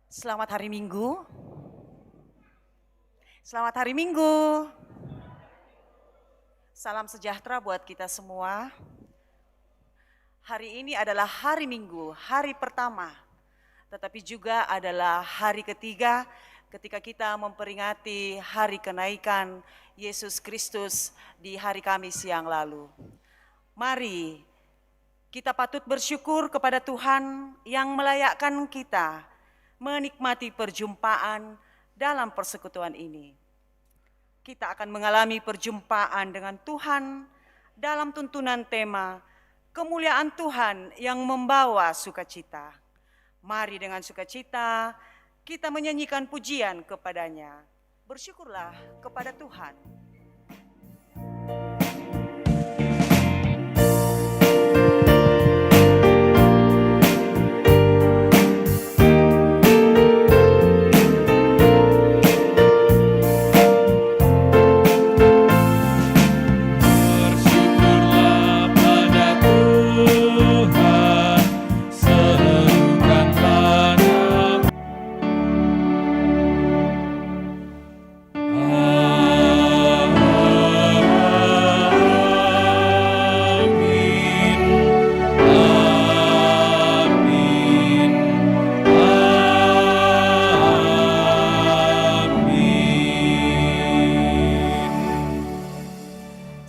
Selamat hari Minggu. Selamat hari Minggu. Salam sejahtera buat kita semua. Hari ini adalah hari Minggu, hari pertama. Tetapi juga adalah hari ketiga ketika kita memperingati hari kenaikan Yesus Kristus di hari Kamis yang lalu. Mari kita patut bersyukur kepada Tuhan yang melayakkan kita menikmati perjumpaan dalam persekutuan ini. Kita akan mengalami perjumpaan dengan Tuhan dalam tuntunan tema kemuliaan Tuhan yang membawa sukacita. Mari dengan sukacita kita menyanyikan pujian kepadanya. Bersyukurlah kepada Tuhan.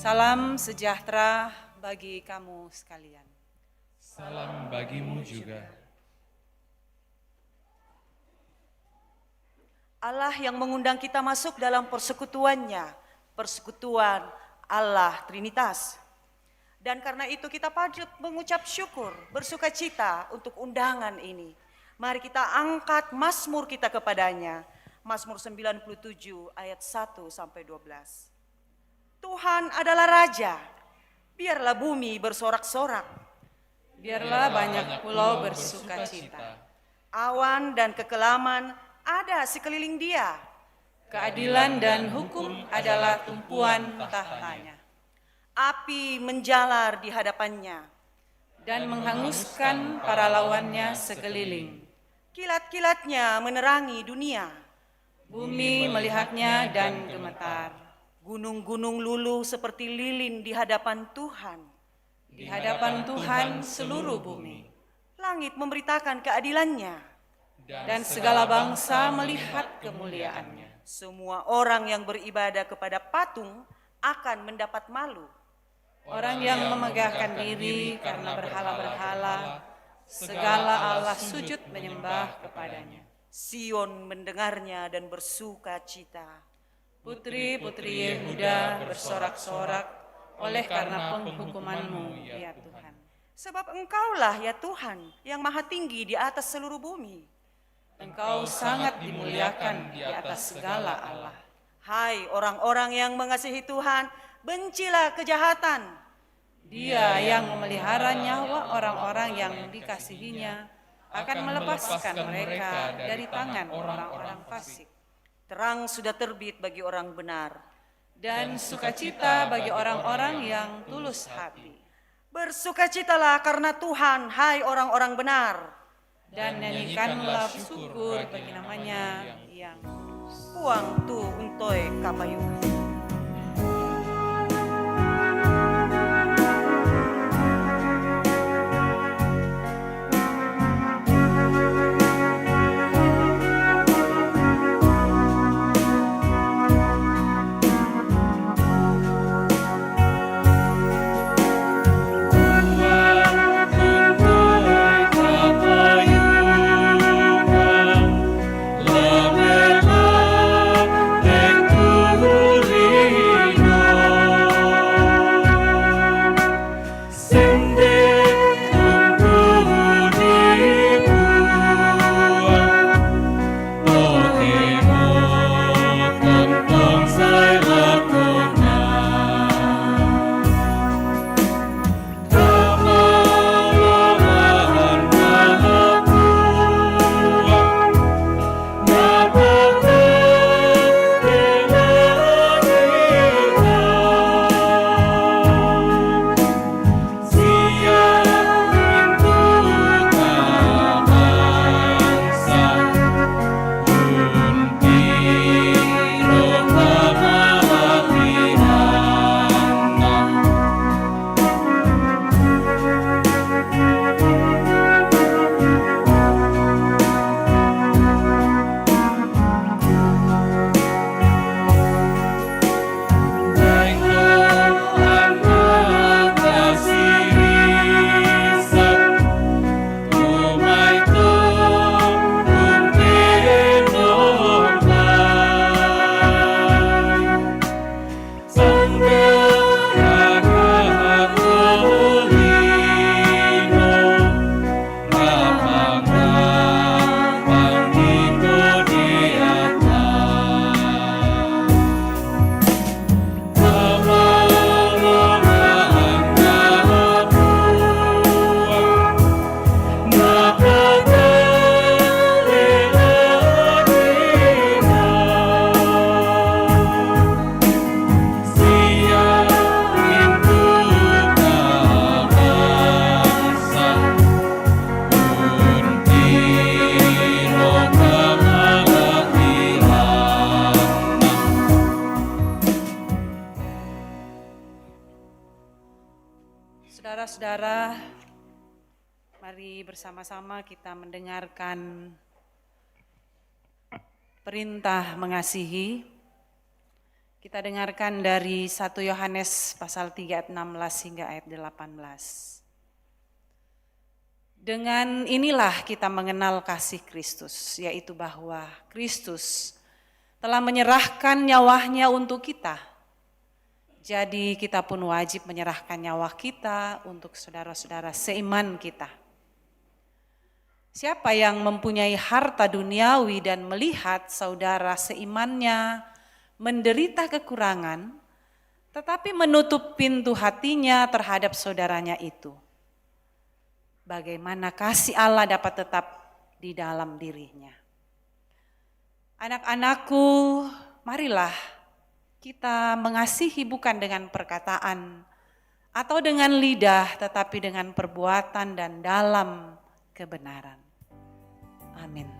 Salam sejahtera bagi kamu sekalian. Salam bagimu juga. Allah yang mengundang kita masuk dalam persekutuannya, persekutuan Allah Trinitas. Dan karena itu kita patut mengucap syukur, bersukacita untuk undangan ini. Mari kita angkat mazmur kita kepadanya. Mazmur 97 ayat 1 sampai 12. Tuhan adalah Raja, biarlah bumi bersorak-sorak. Biarlah banyak pulau bersukacita. Awan dan kekelaman ada sekeliling dia. Keadilan dan hukum adalah tumpuan tahtanya. Api menjalar di hadapannya. Dan menghanguskan para lawannya sekeliling. Kilat-kilatnya menerangi dunia. Bumi melihatnya dan gemetar. Gunung-gunung luluh seperti lilin di hadapan Tuhan. Di hadapan Tuhan seluruh bumi. Langit memberitakan keadilannya. Dan segala bangsa melihat kemuliaannya. Semua orang yang beribadah kepada patung akan mendapat malu. Orang yang memegahkan diri karena berhala-berhala, segala Allah sujud menyembah kepadanya. Sion mendengarnya dan bersuka cita. Putri-putri Yehuda bersorak-sorak oleh karena penghukuman-Mu, ya Tuhan. Sebab Engkaulah ya Tuhan yang maha tinggi di atas seluruh bumi. Engkau sangat dimuliakan di atas segala Allah. Hai orang-orang yang mengasihi Tuhan, bencilah kejahatan. Dia yang memelihara nyawa orang-orang yang dikasihinya akan melepaskan mereka dari tangan orang-orang fasik. Terang sudah terbit bagi orang benar. Dan sukacita bagi orang-orang yang tulus hati. Bersukacitalah karena Tuhan, hai orang-orang benar. Dan nyanyikanlah syukur bagi namanya yang Puang tu untoy kapayuhan. Lamela, Saudara-saudara, mari bersama-sama kita mendengarkan perintah mengasihi. Kita dengarkan dari 1 Yohanes pasal 3 ayat 16 hingga ayat 18. Dengan inilah kita mengenal kasih Kristus, yaitu bahwa Kristus telah menyerahkan nyawanya untuk kita. Jadi kita pun wajib menyerahkan nyawa kita untuk saudara-saudara seiman kita. Siapa yang mempunyai harta duniawi dan melihat saudara seimannya menderita kekurangan, tetapi menutup pintu hatinya terhadap saudaranya itu, bagaimana kasih Allah dapat tetap di dalam dirinya? Anak-anakku, marilah kita mengasihi bukan dengan perkataan atau dengan lidah, tetapi dengan perbuatan dan dalam kebenaran. Amin.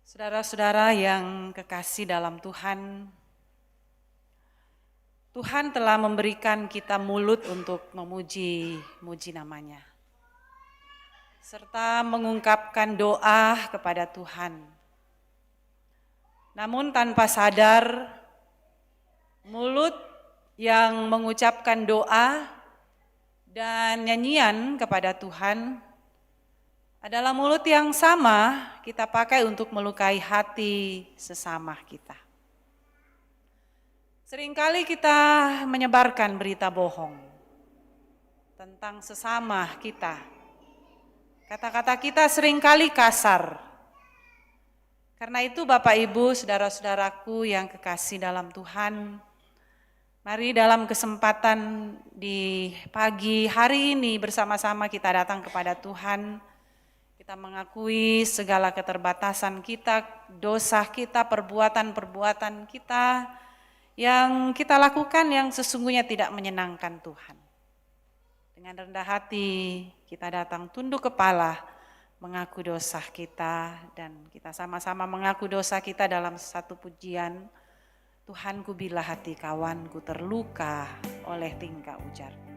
Saudara-saudara yang kekasih dalam Tuhan, Tuhan telah memberikan kita mulut untuk memuji namanya, serta mengungkapkan doa kepada Tuhan. Namun tanpa sadar, mulut yang mengucapkan doa dan nyanyian kepada Tuhan adalah mulut yang sama kita pakai untuk melukai hati sesama kita. Seringkali kita menyebarkan berita bohong tentang sesama kita. Kata-kata kita seringkali kasar. Karena itu Bapak Ibu, saudara-saudaraku yang kekasih dalam Tuhan, mari dalam kesempatan di pagi hari ini bersama-sama kita datang kepada Tuhan. Kita mengakui segala keterbatasan kita, dosa kita, perbuatan-perbuatan kita yang kita lakukan yang sesungguhnya tidak menyenangkan Tuhan. Dengan rendah hati kita datang tunduk kepala mengaku dosa kita, dan kita sama-sama mengaku dosa kita dalam satu pujian. Tuhanku, bila hati kawanku terluka oleh tingkah ujarku.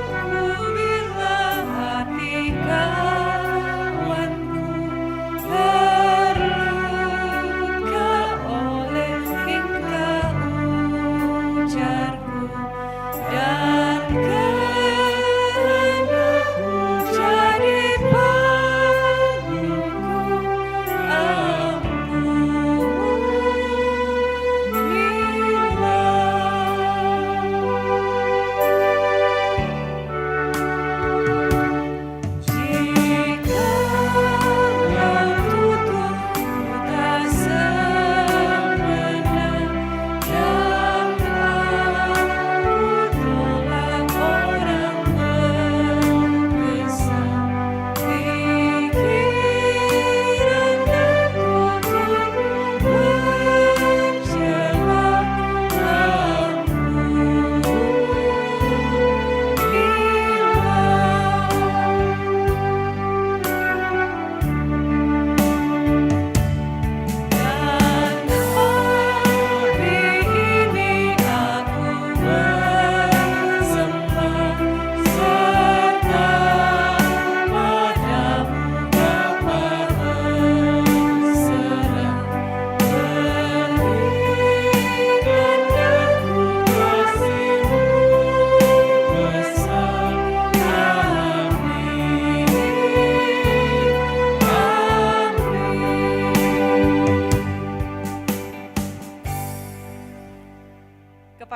Tuhanku, bila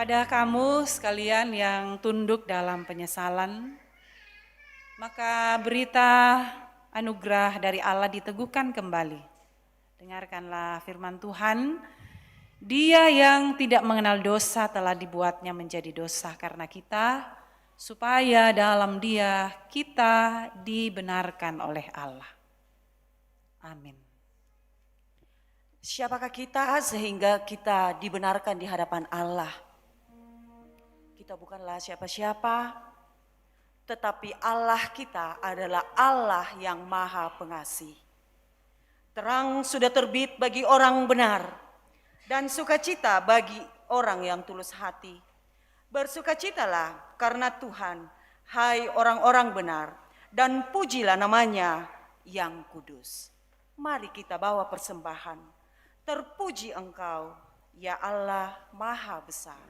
Kepada kamu sekalian yang tunduk dalam penyesalan, maka berita anugerah dari Allah diteguhkan kembali. Dengarkanlah firman Tuhan. Dia yang tidak mengenal dosa telah dibuatnya menjadi dosa karena kita, supaya dalam Dia kita dibenarkan oleh Allah. Amin. Siapakah kita sehingga kita dibenarkan di hadapan Allah? Kita bukanlah siapa-siapa, tetapi Allah kita adalah Allah yang Maha Pengasih. Terang sudah terbit bagi orang benar, dan sukacita bagi orang yang tulus hati. Bersukacitalah karena Tuhan, hai orang-orang benar, dan pujilah namanya yang kudus. Mari kita bawa persembahan. Terpuji Engkau, ya Allah Maha Besar.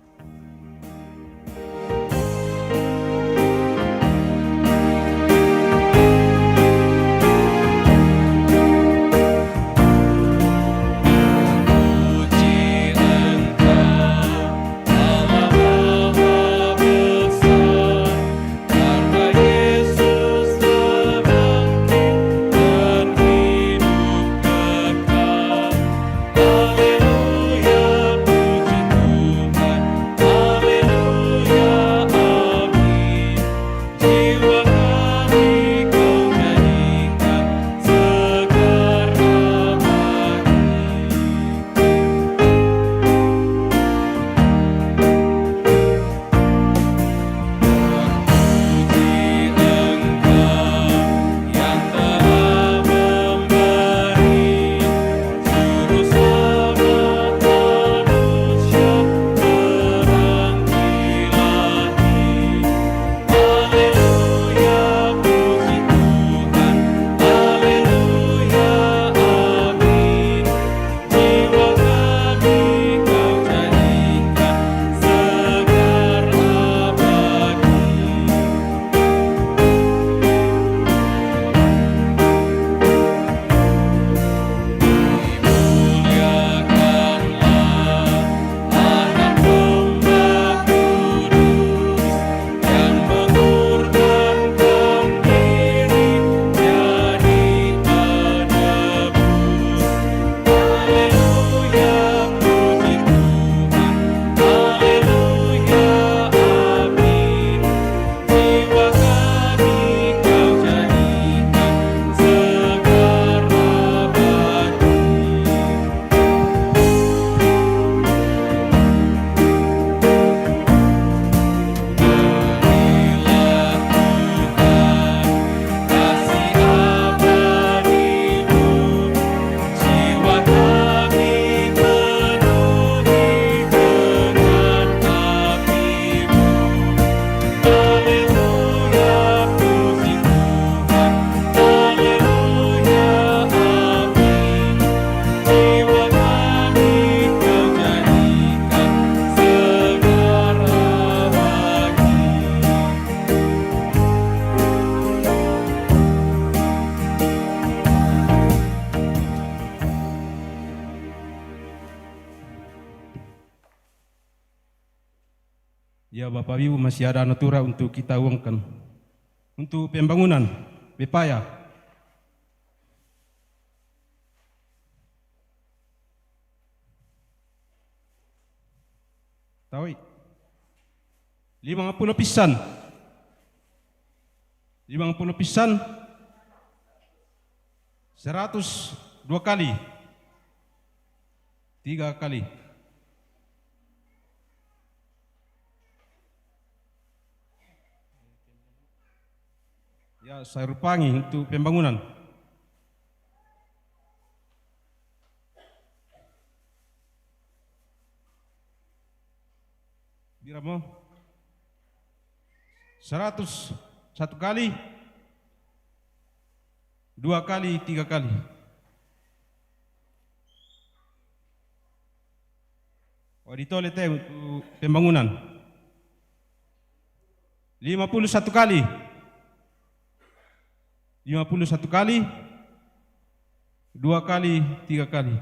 Ya Bapak Ibu, masih ada natura untuk kita uangkan. Untuk pembangunan Bepaya. Tahu? 50 pisan. 50 pisan. 102 kali. 3 kali. Ya, saya rupangi untuk pembangunan. Biramo 101 kali, 2 kali, 3 kali. Ditoleh untuk pembangunan 51 kali. 51 kali, 2 kali, 3 kali.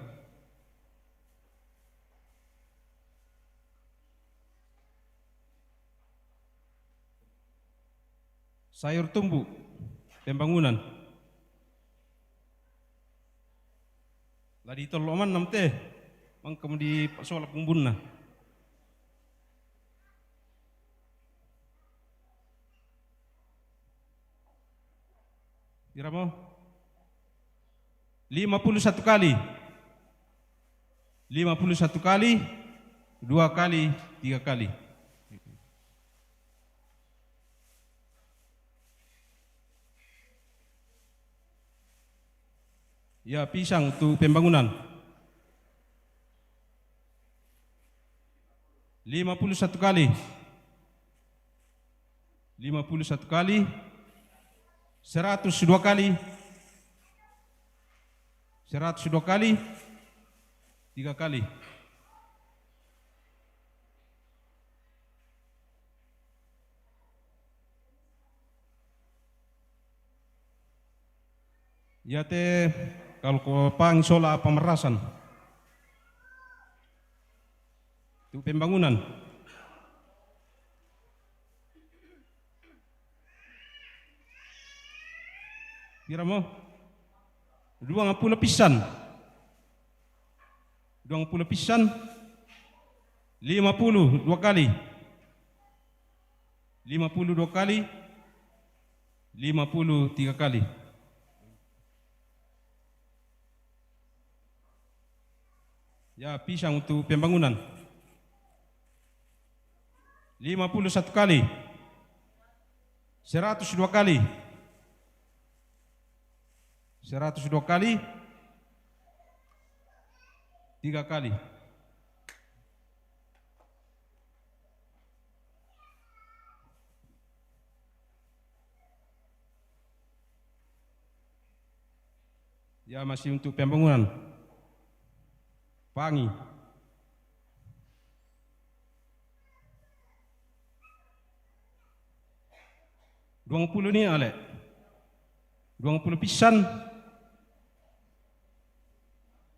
sayur tumbuh, pembangunan. Ladi toloman nam teh, mang di soal kumbunna. Diramo 51 kali. 51 kali, 2 kali, 3 kali. Ya, pisang untuk pembangunan. 51 kali. 51 kali. 102 kali. 102 kali. 3 kali. Ya teh kalau kau pang sola pemerasan. Itu pembangunan. Kira mo 20 pisan. 20 pisan. 52 kali. 52 kali. 53 kali. Ya, pisang untuk pembangunan. 51 kali. 102 kali. 102 kali. 3 kali. Ya, masih untuk pembangunan. Pangi. Duang puluh ni ale. 20 pisan.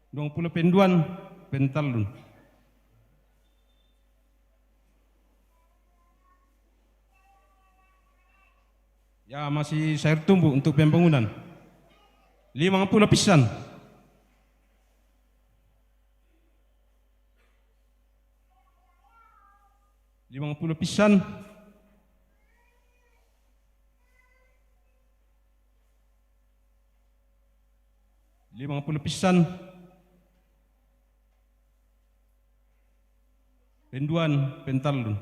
20 penduan pentalun. Ya, masih sayur tumbuh untuk pembangunan. 50 pisan. 50 pisan. 50 pisan. Penduan pentalun.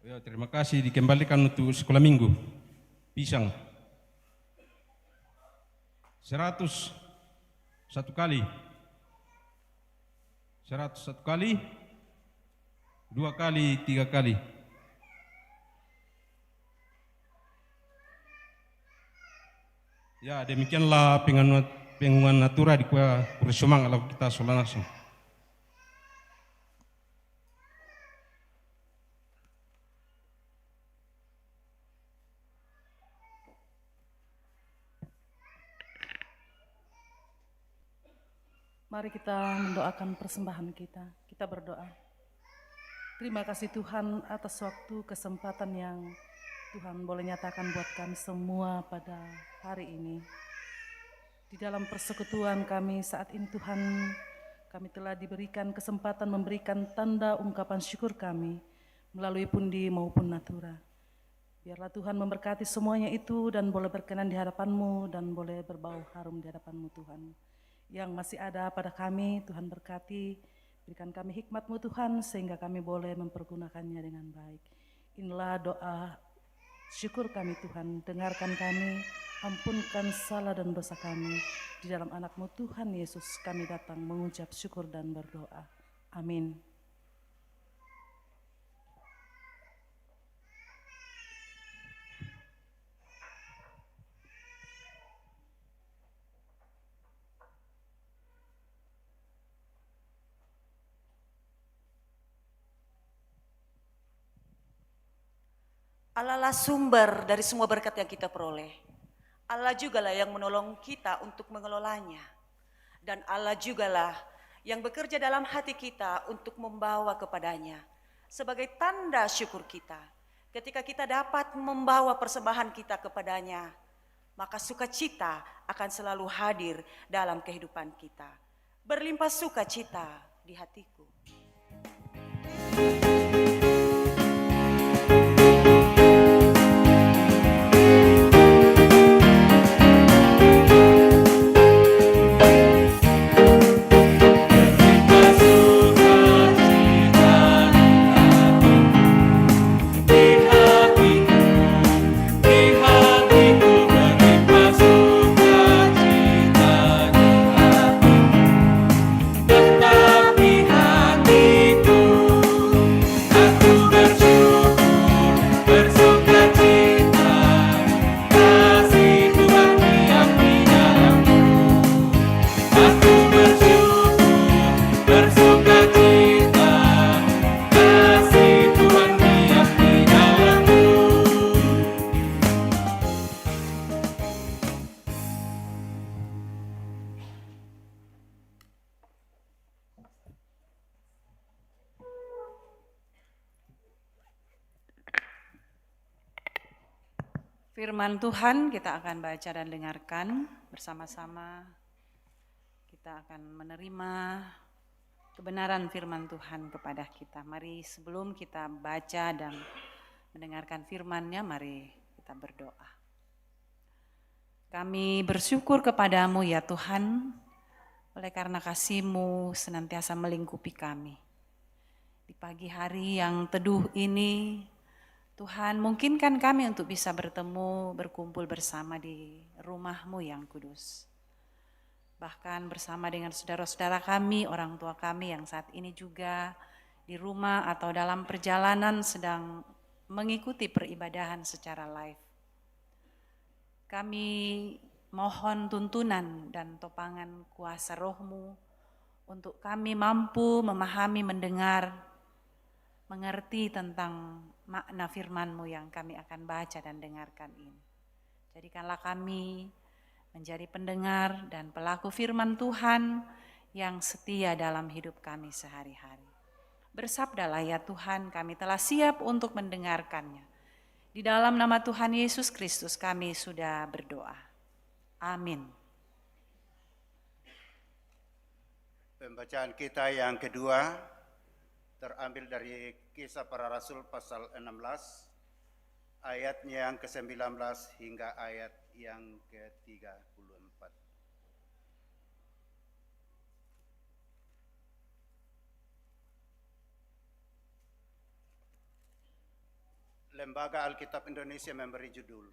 Ya, terima kasih dikembalikan untuk sekolah minggu. Pisang. 101 kali. 101 kali. 2 kali, 3 kali. Ya, demikianlah penguangan natura di kuah bersumang kalau kita sholat langsung. Mari kita mendoakan persembahan kita. Kita berdoa. Terima kasih Tuhan atas waktu kesempatan yang Tuhan boleh nyatakan buat kami semua pada hari ini. Di dalam persekutuan kami saat ini Tuhan, kami telah diberikan kesempatan memberikan tanda ungkapan syukur kami melalui pundi maupun natura. Biarlah Tuhan memberkati semuanya itu dan boleh berkenan di hadapan-Mu dan boleh berbau harum di hadapan-Mu Tuhan. Yang masih ada pada kami, Tuhan berkati, berikan kami hikmat-Mu Tuhan, sehingga kami boleh mempergunakannya dengan baik. Inilah doa syukur kami Tuhan, dengarkan kami, ampunkan salah dan dosa kami. Di dalam anak-Mu Tuhan Yesus kami datang mengucap syukur dan berdoa. Amin. Allah lah sumber dari semua berkat yang kita peroleh. Allah jugalah yang menolong kita untuk mengelolanya. Dan Allah jugalah yang bekerja dalam hati kita untuk membawa kepadanya. Sebagai tanda syukur kita, ketika kita dapat membawa persembahan kita kepadanya, maka sukacita akan selalu hadir dalam kehidupan kita. Berlimpah sukacita di hatiku. Firman Tuhan kita akan baca dan dengarkan bersama-sama. Kita akan menerima kebenaran firman Tuhan kepada kita. Mari sebelum kita baca dan mendengarkan firman-Nya, mari kita berdoa. Kami bersyukur kepadamu ya Tuhan, oleh karena kasih-Mu senantiasa melingkupi kami. Di pagi hari yang teduh ini, Tuhan, mungkinkan kami untuk bisa bertemu, berkumpul bersama di rumah-Mu yang kudus. Bahkan bersama dengan saudara-saudara kami, orang tua kami yang saat ini juga di rumah atau dalam perjalanan sedang mengikuti peribadahan secara live. Kami mohon tuntunan dan topangan kuasa Roh-Mu untuk kami mampu memahami, mendengar, mengerti tentang makna firman-Mu yang kami akan baca dan dengarkan ini. Jadikanlah kami menjadi pendengar dan pelaku firman Tuhan yang setia dalam hidup kami sehari-hari. Bersabdalah ya Tuhan, kami telah siap untuk mendengarkannya. Di dalam nama Tuhan Yesus Kristus kami sudah berdoa. Amin. Pembacaan kita yang kedua terambil dari Kisah Para Rasul pasal 16, ayatnya yang ke-19 hingga ayat yang ke-34. Lembaga Alkitab Indonesia memberi judul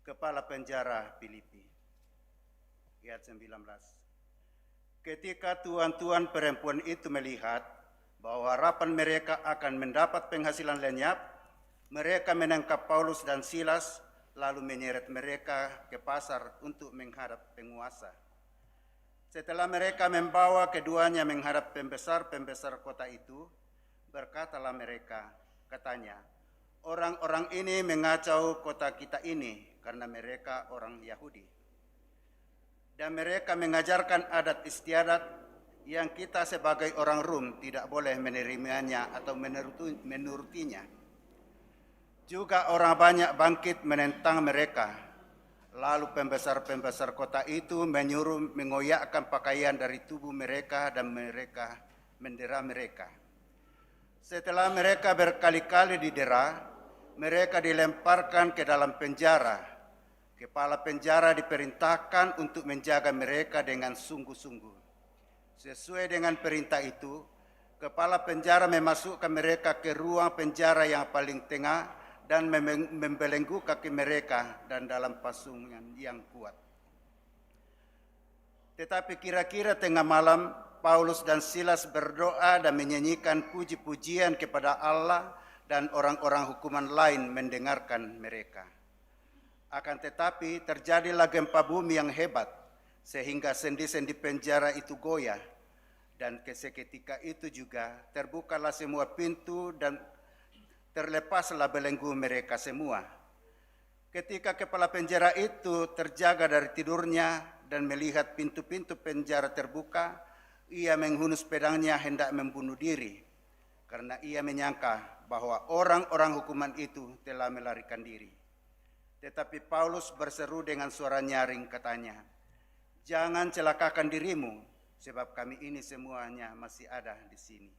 Kepala Penjara Filipi. Ayat 19. Ketika tuan-tuan perempuan itu melihat bahwa harapan mereka akan mendapat penghasilan lenyap, mereka menangkap Paulus dan Silas lalu menyeret mereka ke pasar untuk menghadap penguasa. Setelah mereka membawa keduanya menghadap pembesar-pembesar kota itu, berkatalah mereka, katanya, orang-orang ini mengacau kota kita ini karena mereka orang Yahudi. Dan mereka mengajarkan adat istiadat yang kita sebagai orang Rom tidak boleh menerimanya atau menurutinya. Juga orang banyak bangkit menentang mereka. Lalu pembesar-pembesar kota itu menyuruh mengoyakkan pakaian dari tubuh mereka dan mereka mendera mereka. Setelah mereka berkali-kali didera, mereka dilemparkan ke dalam penjara. Kepala penjara diperintahkan untuk menjaga mereka dengan sungguh-sungguh. Sesuai dengan perintah itu, kepala penjara memasukkan mereka ke ruang penjara yang paling tengah dan membelenggu kaki mereka dan dalam pasungan yang kuat. Tetapi kira-kira tengah malam, Paulus dan Silas berdoa dan menyanyikan puji-pujian kepada Allah dan orang-orang hukuman lain mendengarkan mereka. Akan tetapi terjadilah gempa bumi yang hebat, sehingga sendi-sendi penjara itu goyah, dan seketika itu juga terbukalah semua pintu dan terlepaslah belenggu mereka semua. Ketika kepala penjara itu terjaga dari tidurnya dan melihat pintu-pintu penjara terbuka, ia menghunus pedangnya hendak membunuh diri, karena ia menyangka bahwa orang-orang hukuman itu telah melarikan diri. Tetapi Paulus berseru dengan suara nyaring, katanya, "Jangan celakakan dirimu, sebab kami ini semuanya masih ada di sini."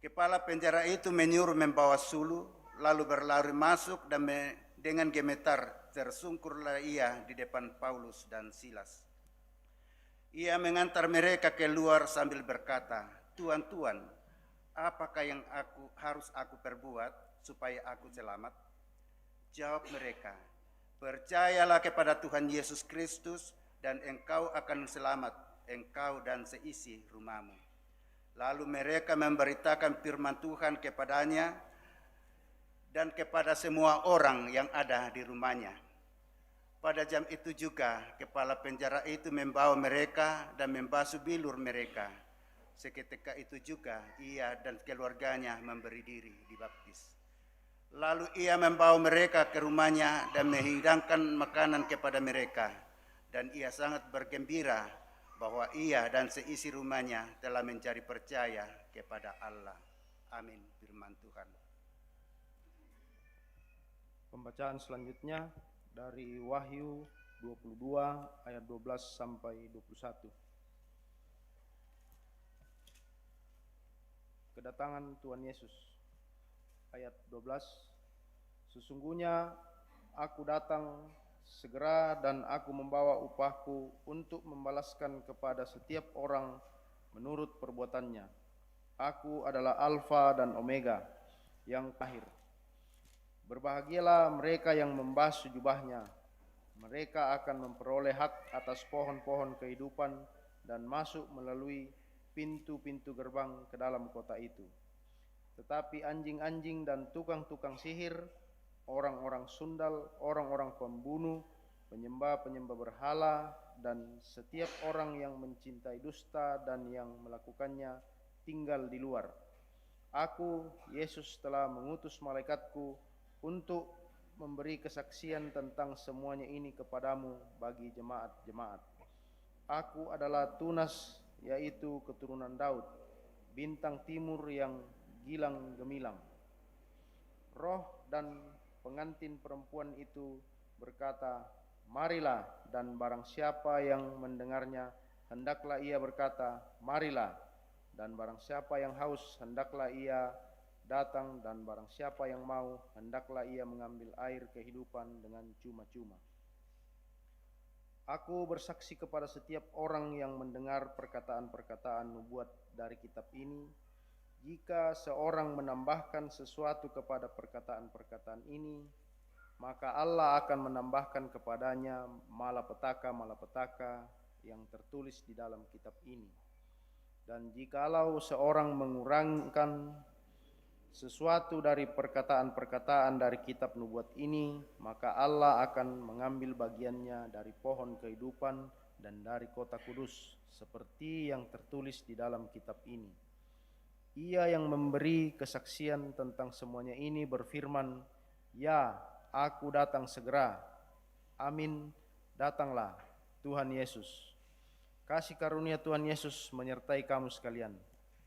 Kepala penjara itu menyuruh membawa sulu, lalu berlari masuk dan dengan gemetar tersungkurlah ia di depan Paulus dan Silas. Ia mengantar mereka keluar sambil berkata, "Tuan-tuan, apakah yang harus aku perbuat supaya aku selamat?" Jawab mereka, "Percayalah kepada Tuhan Yesus Kristus dan engkau akan selamat, engkau dan seisi rumahmu." Lalu mereka memberitakan firman Tuhan kepadanya dan kepada semua orang yang ada di rumahnya. Pada jam itu juga kepala penjara itu membawa mereka dan membasuh bilur mereka. Seketika itu juga ia dan keluarganya memberi diri dibaptis. Lalu ia membawa mereka ke rumahnya dan menghidangkan makanan kepada mereka. Dan ia sangat bergembira bahwa ia dan seisi rumahnya telah mencari percaya kepada Allah. Amin. Firman Tuhan. Pembacaan selanjutnya dari Wahyu 22 ayat 12 sampai 21. Kedatangan Tuhan Yesus. Ayat 12. Sesungguhnya aku datang segera dan aku membawa upahku untuk membalaskan kepada setiap orang menurut perbuatannya. Aku adalah Alfa dan Omega, yang akhir. Berbahagialah mereka yang membasuh jubahnya. Mereka akan memperoleh hak atas pohon-pohon kehidupan dan masuk melalui pintu-pintu gerbang ke dalam kota itu. Tetapi anjing-anjing dan tukang-tukang sihir, orang-orang sundal, orang-orang pembunuh, penyembah-penyembah berhala, dan setiap orang yang mencintai dusta dan yang melakukannya tinggal di luar. Aku, Yesus, telah mengutus malaikatku untuk memberi kesaksian tentang semuanya ini kepadamu bagi jemaat-jemaat. Aku adalah Tunas, yaitu keturunan Daud, bintang timur yang gilang gemilang. Roh dan pengantin perempuan itu berkata, "Marilah," dan barang siapa yang mendengarnya, hendaklah ia berkata, "Marilah," dan barang siapa yang haus, hendaklah ia datang, dan barang siapa yang mau, hendaklah ia mengambil air kehidupan dengan cuma-cuma. Aku bersaksi kepada setiap orang yang mendengar perkataan-perkataan nubuat dari kitab ini, jika seorang menambahkan sesuatu kepada perkataan-perkataan ini, maka Allah akan menambahkan kepadanya malapetaka-malapetaka yang tertulis di dalam kitab ini. Dan jikalau seorang mengurangkan sesuatu dari perkataan-perkataan dari kitab nubuat ini, maka Allah akan mengambil bagiannya dari pohon kehidupan dan dari kota kudus, seperti yang tertulis di dalam kitab ini. Ia yang memberi kesaksian tentang semuanya ini berfirman, "Ya, aku datang segera." Amin, datanglah Tuhan Yesus. Kasih karunia Tuhan Yesus menyertai kamu sekalian.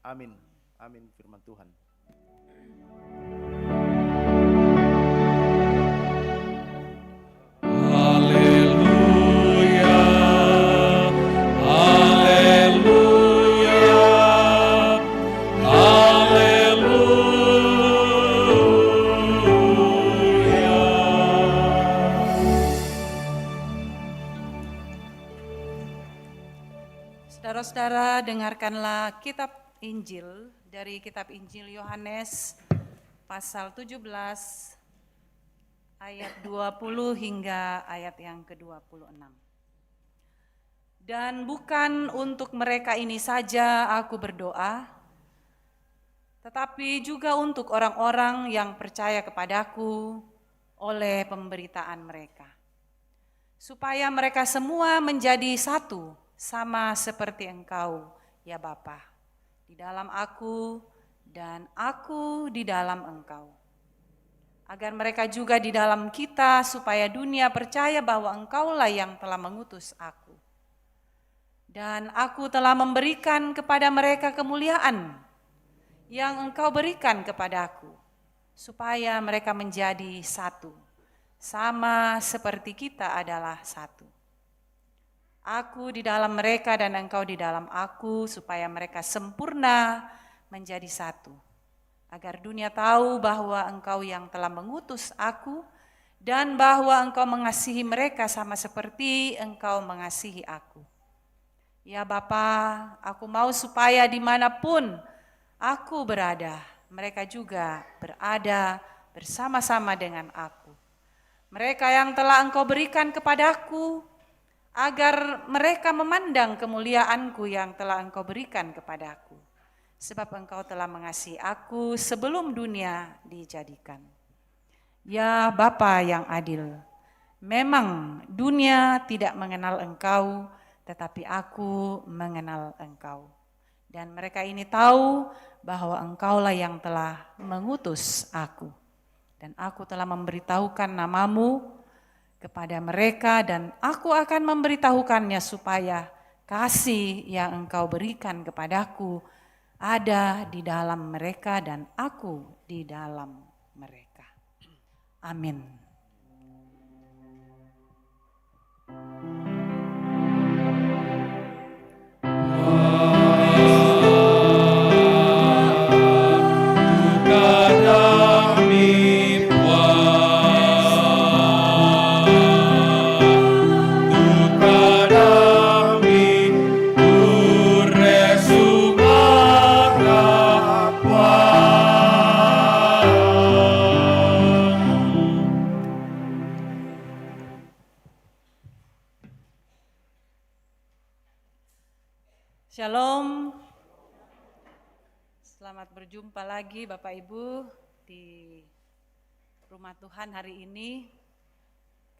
Amin. Amin, firman Tuhan. Saudara-saudara, dengarkanlah kitab Injil dari kitab Injil Yohanes pasal 17 ayat 20 hingga ayat yang ke-26. Dan bukan untuk mereka ini saja aku berdoa, tetapi juga untuk orang-orang yang percaya kepadaku oleh pemberitaan mereka, supaya mereka semua menjadi satu, sama seperti Engkau, ya Bapa, di dalam aku dan aku di dalam Engkau. Agar mereka juga di dalam kita, supaya dunia percaya bahwa Engkaulah yang telah mengutus aku. Dan aku telah memberikan kepada mereka kemuliaan yang Engkau berikan kepadaku, supaya mereka menjadi satu, sama seperti kita adalah satu. Aku di dalam mereka dan Engkau di dalam aku, supaya mereka sempurna menjadi satu, agar dunia tahu bahwa Engkau yang telah mengutus aku, dan bahwa Engkau mengasihi mereka sama seperti Engkau mengasihi aku. Ya Bapa, aku mau supaya dimanapun aku berada, mereka juga berada bersama-sama dengan aku. Mereka yang telah Engkau berikan kepadaku, agar mereka memandang kemuliaanku yang telah Engkau berikan kepadaku. Sebab Engkau telah mengasihi aku sebelum dunia dijadikan. Ya Bapa yang adil, memang dunia tidak mengenal Engkau, tetapi aku mengenal Engkau. Dan mereka ini tahu bahwa Engkaulah yang telah mengutus aku. Dan aku telah memberitahukan namamu kepada mereka, dan aku akan memberitahukannya supaya kasih yang Engkau berikan kepadaku ada di dalam mereka dan aku di dalam mereka. Amin. Shalom. Selamat berjumpa lagi Bapak Ibu di rumah Tuhan hari ini.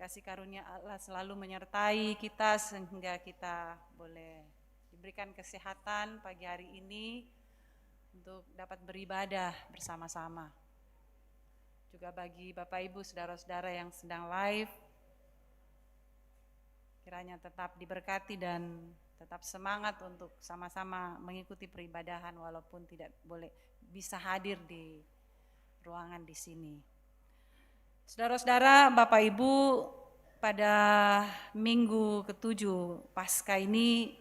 Kasih karunia Allah selalu menyertai kita sehingga kita boleh diberikan kesehatan pagi hari ini untuk dapat beribadah bersama-sama. Juga bagi Bapak Ibu, saudara-saudara yang sedang live, kiranya tetap diberkati dan tetap semangat untuk sama-sama mengikuti peribadahan walaupun tidak boleh bisa hadir di ruangan di sini. Saudara-saudara, Bapak Ibu, pada minggu ke-7 Paskah ini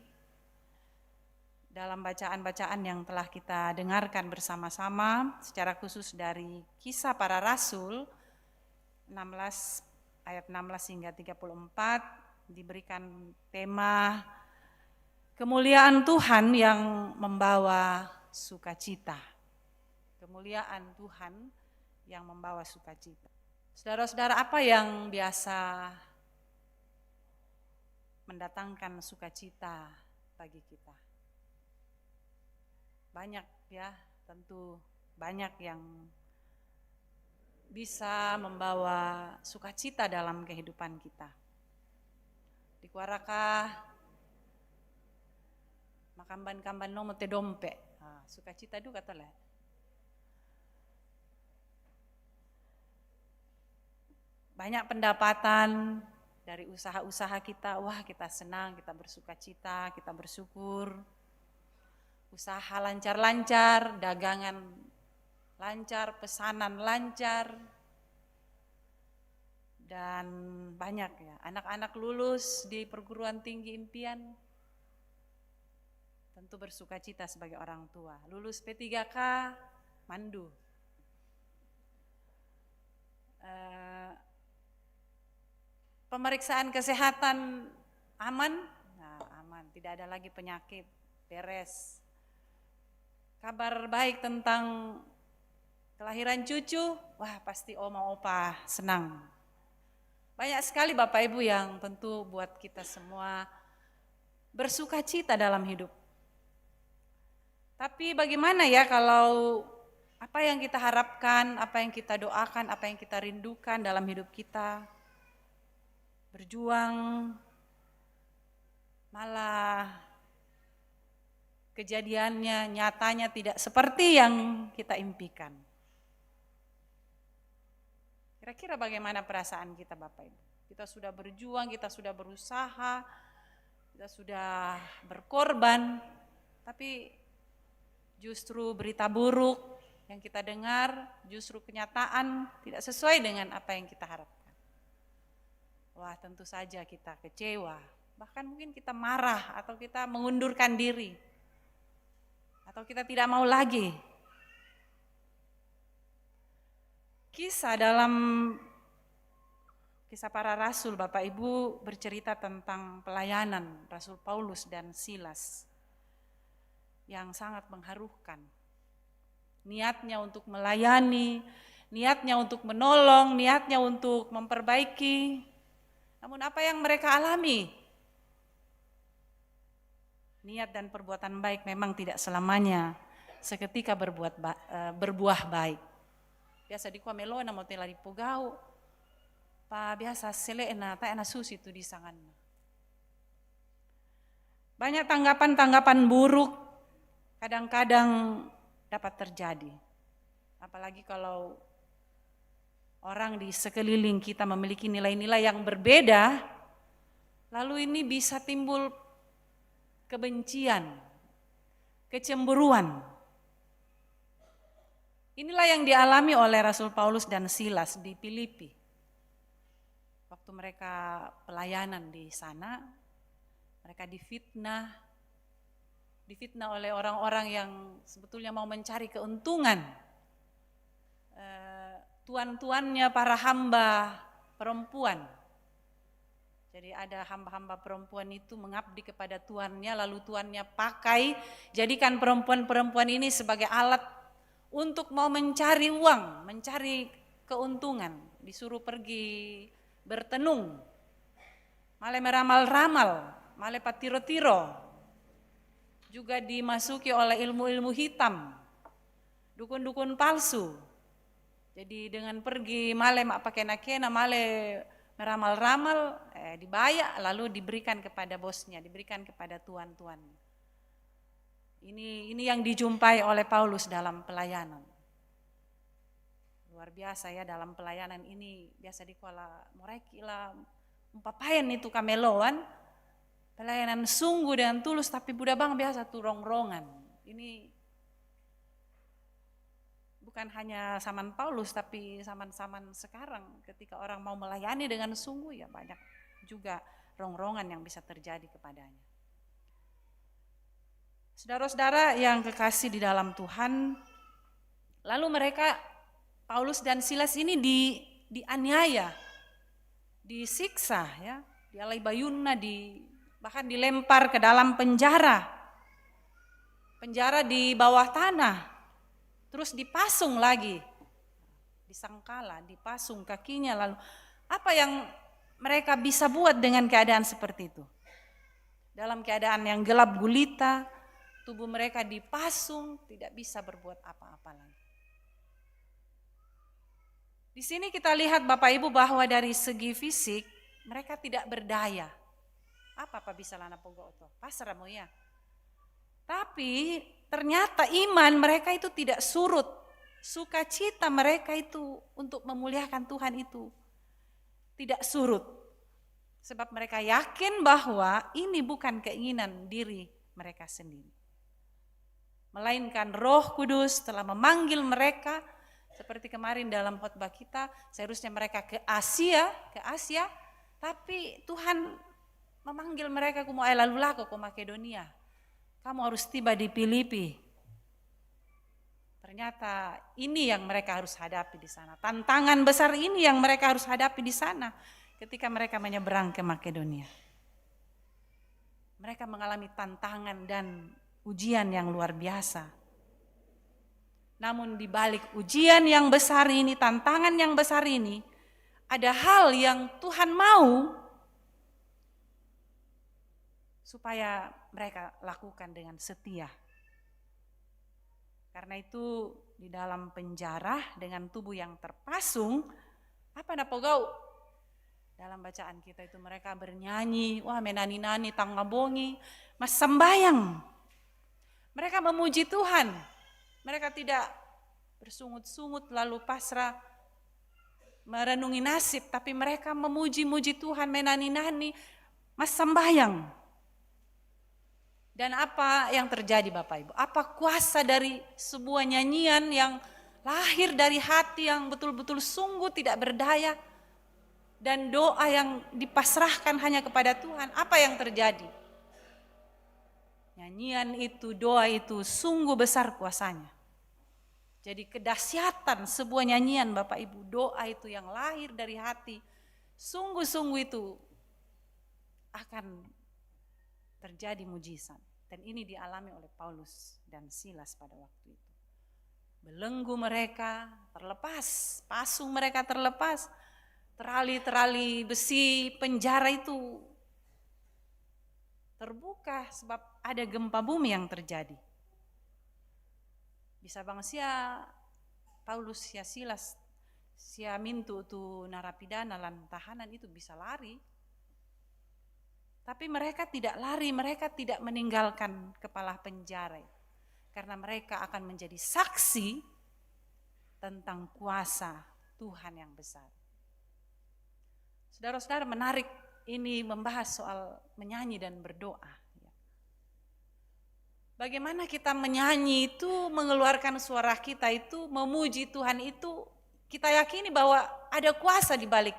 dalam bacaan-bacaan yang telah kita dengarkan bersama-sama secara khusus dari Kisah Para Rasul 16 ayat 16 hingga 34 diberikan tema kemuliaan Tuhan yang membawa sukacita. Kemuliaan Tuhan yang membawa sukacita. Saudara-saudara, apa yang biasa mendatangkan sukacita bagi kita? Banyak ya, tentu banyak yang bisa membawa sukacita dalam kehidupan kita. Dikuarakah makamban-kamban no mote dompe, sukacita juga tole. Banyak pendapatan dari usaha-usaha kita, wah kita senang, kita bersukacita, kita bersyukur. Usaha lancar-lancar, dagangan lancar, pesanan lancar. Dan banyak ya, anak-anak lulus di perguruan tinggi impian. Tentu bersukacita sebagai orang tua. Lulus P3K, mandu. Pemeriksaan kesehatan aman? Nah, aman, tidak ada lagi penyakit, beres. Kabar baik tentang kelahiran cucu, wah pasti oma opa senang. Banyak sekali Bapak Ibu yang tentu buat kita semua bersukacita dalam hidup. Tapi bagaimana ya kalau apa yang kita harapkan, apa yang kita doakan, apa yang kita rindukan dalam hidup kita, berjuang, malah kejadiannya nyatanya tidak seperti yang kita impikan. Kira-kira bagaimana perasaan kita Bapak Ibu? Kita sudah berjuang, kita sudah berusaha, kita sudah berkorban, tapi justru berita buruk yang kita dengar, justru kenyataan tidak sesuai dengan apa yang kita harapkan. Wah, tentu saja kita kecewa, bahkan mungkin kita marah atau kita mengundurkan diri, atau kita tidak mau lagi. Kisah para rasul, Bapak Ibu, bercerita tentang pelayanan Rasul Paulus dan Silas yang sangat mengharukan. Niatnya untuk melayani, niatnya untuk menolong, niatnya untuk memperbaiki. Namun apa yang mereka alami? Niat dan perbuatan baik memang tidak selamanya seketika berbuah baik. Biasa di kuamelo na mo tela di pugao. Pa biasa seleena ta ena susi tu di sanganna. Banyak tanggapan-tanggapan buruk kadang-kadang dapat terjadi. Apalagi kalau orang di sekeliling kita memiliki nilai-nilai yang berbeda, lalu ini bisa timbul kebencian, kecemburuan. Inilah yang dialami oleh Rasul Paulus dan Silas di Filipi. Waktu mereka pelayanan di sana, mereka difitnah oleh orang-orang yang sebetulnya mau mencari keuntungan. Tuan-tuannya para hamba perempuan. Jadi ada hamba-hamba perempuan itu mengabdi kepada tuannya, lalu tuannya jadikan perempuan-perempuan ini sebagai alat untuk mau mencari uang, mencari keuntungan. Disuruh pergi bertenung, male meramal-ramal, male patiro-tiro. Juga dimasuki oleh ilmu-ilmu hitam, dukun-dukun palsu. Jadi dengan pergi male mak pakena-kena, male meramal-ramal, dibayar lalu diberikan kepada bosnya, diberikan kepada tuan-tuan. Ini yang dijumpai oleh Paulus dalam pelayanan. Luar biasa ya, dalam pelayanan ini biasa dikuala morekila umpapayan itu kameloan. Pelayanan sungguh dan tulus, tapi budak bang biasa tuh rongrongan. Ini bukan hanya zaman Paulus, tapi zaman-zaman sekarang ketika orang mau melayani dengan sungguh, ya banyak juga rongrongan yang bisa terjadi kepadanya. Saudara-saudara yang kekasih di dalam Tuhan, lalu mereka, Paulus dan Silas ini dianiaya, disiksa, ya, dialai bayuna, bahkan dilempar ke dalam penjara di bawah tanah, terus dipasung lagi, disangkala, dipasung kakinya. Lalu apa yang mereka bisa buat dengan keadaan seperti itu? Dalam keadaan yang gelap gulita, tubuh mereka dipasung, tidak bisa berbuat apa-apa lagi. Di sini kita lihat Bapak Ibu bahwa dari segi fisik mereka tidak berdaya. Apa bisa lana pogo to? Pasrah mo ya. Tapi ternyata iman mereka itu tidak surut. Sukacita mereka itu untuk memuliakan Tuhan itu tidak surut. Sebab mereka yakin bahwa ini bukan keinginan diri mereka sendiri. Melainkan Roh Kudus telah memanggil mereka, seperti kemarin dalam khotbah kita, seharusnya mereka ke Asia, tapi Tuhan memanggil mereka, kumo lalu lako ke Makedonia. Kamu harus tiba di Filipi. Ternyata ini yang mereka harus hadapi di sana. Tantangan besar ini yang mereka harus hadapi di sana ketika mereka menyeberang ke Makedonia. Mereka mengalami tantangan dan ujian yang luar biasa. Namun di balik ujian yang besar ini, tantangan yang besar ini, ada hal yang Tuhan mau supaya mereka lakukan dengan setia. Karena itu di dalam penjara dengan tubuh yang terpasung, apa napogau? Dalam bacaan kita itu mereka bernyanyi, wah menani-nani tangabongi, mas sembayang. Mereka memuji Tuhan. Mereka tidak bersungut-sungut lalu pasrah merenungi nasib, tapi mereka memuji-muji Tuhan, menani-nani, mas sembayang. Dan apa yang terjadi Bapak Ibu? Apa kuasa dari sebuah nyanyian yang lahir dari hati yang betul-betul sungguh tidak berdaya, dan doa yang dipasrahkan hanya kepada Tuhan? Apa yang terjadi? Nyanyian itu, doa itu sungguh besar kuasanya. Jadi kedahsyatan sebuah nyanyian Bapak Ibu, doa itu yang lahir dari hati, sungguh-sungguh itu akan terjadi mujizat. Dan ini dialami oleh Paulus dan Silas pada waktu itu. Belenggu mereka terlepas, pasung mereka terlepas, terali-terali besi penjara itu terbuka sebab ada gempa bumi yang terjadi. Bisa bang sia Paulus sia Silas sia mintu tu narapidana lan tahanan itu bisa lari. Tapi mereka tidak lari, mereka tidak meninggalkan kepala penjara. Karena mereka akan menjadi saksi tentang kuasa Tuhan yang besar. Saudara-saudara, menarik ini membahas soal menyanyi dan berdoa. Bagaimana kita menyanyi itu, mengeluarkan suara kita itu, memuji Tuhan itu, kita yakini bahwa ada kuasa di balik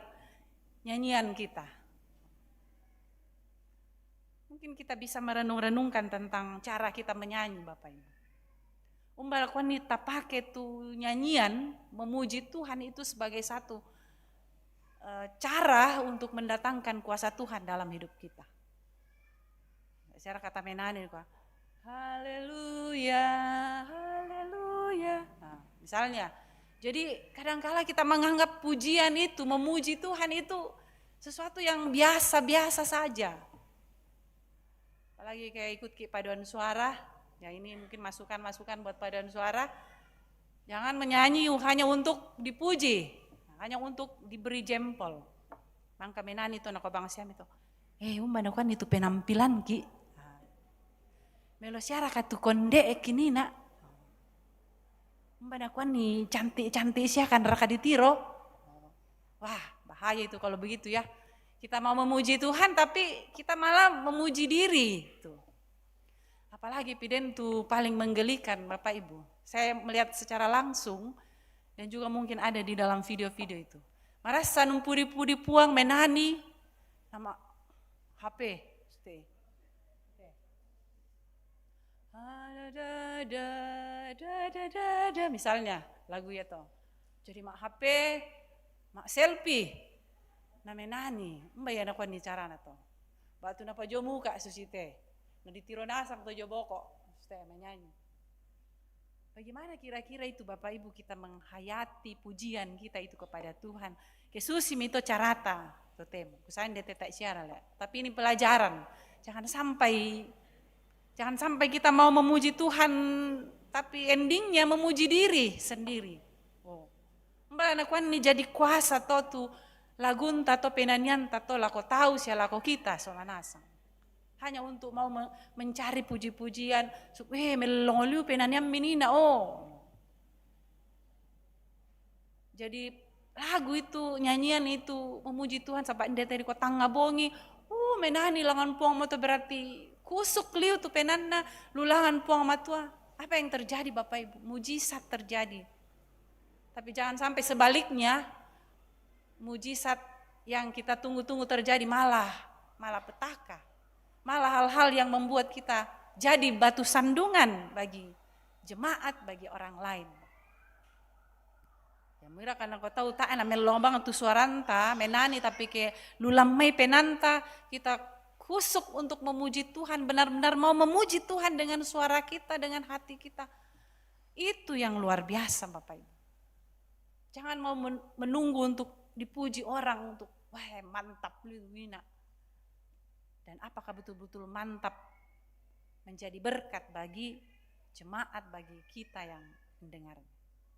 nyanyian kita. Mungkin kita bisa merenung-renungkan tentang cara kita menyanyi Bapak Ibu. Umbal wanita pakai tuh nyanyian, memuji Tuhan itu sebagai satu cara untuk mendatangkan kuasa Tuhan dalam hidup kita. Secara kata menani, haleluya, haleluya. Nah, misalnya, jadi kadang-kala kita menganggap pujian itu, memuji Tuhan itu sesuatu yang biasa-biasa saja. Apalagi kayak ikut paduan suara, ya ini mungkin masukan-masukan buat paduan suara. Jangan menyanyi hanya untuk dipuji, hanya untuk diberi jempol. Mangka menani itu nak bang siam itu. Umban kan itu penampilan ki. Melo siara katu konde kini nak. Umban kan nih cantik-cantik sih kan raka ditiro. Wah bahaya itu kalau begitu ya. Kita mau memuji Tuhan tapi kita malah memuji diri. Tuh. Apalagi piden tuh paling menggelikan Bapak Ibu. Saya melihat secara langsung dan juga mungkin ada di dalam video-video itu. Marasa numpuri-puri puang menani nama HP. Misalnya lagu ya toh. Jadi mak HP, mak selfie. Namenani, mbaya na kwan ni cara na to. Batu na pa jo muka susite. Na ditiro nasang to jo boko. Suste menyanyi. Bagaimana kira-kira itu Bapak Ibu kita menghayati pujian kita itu kepada Tuhan. Kesusim itu carata. To temo. Kusain dete tak siara lah. Tapi ini pelajaran. Jangan sampai kita mau memuji Tuhan tapi endingnya memuji diri sendiri. Oh. Mbak na kwan ni jadi kuasa to tu lagunta to penanian to lako tahu sia lako kita solanasa. Hanya untuk mau mencari puji-pujian, melongoliu penanian menina Jadi lagu itu, nyanyian itu memuji Tuhan sampai ndete di kota ngabongi, menani langan puang moto berarti kusuk liu tu penanna lulangan puang matua. Apa yang terjadi Bapak Ibu? Mujizat terjadi. Tapi jangan sampai sebaliknya. Mujizat yang kita tunggu-tunggu terjadi malah petaka. Malah hal-hal yang membuat kita jadi batu sandungan bagi jemaat, bagi orang lain. Ya mira karena kau tahu tak enak melombang tu suaranta, menani tapi ke lulamai penanta, kita kusuk untuk memuji Tuhan, benar-benar mau memuji Tuhan dengan suara kita, dengan hati kita. Itu yang luar biasa Bapak Ibu. Jangan mau menunggu untuk dipuji orang untuk wah mantap Wina. Dan apakah betul-betul mantap menjadi berkat bagi jemaat, bagi kita yang mendengar.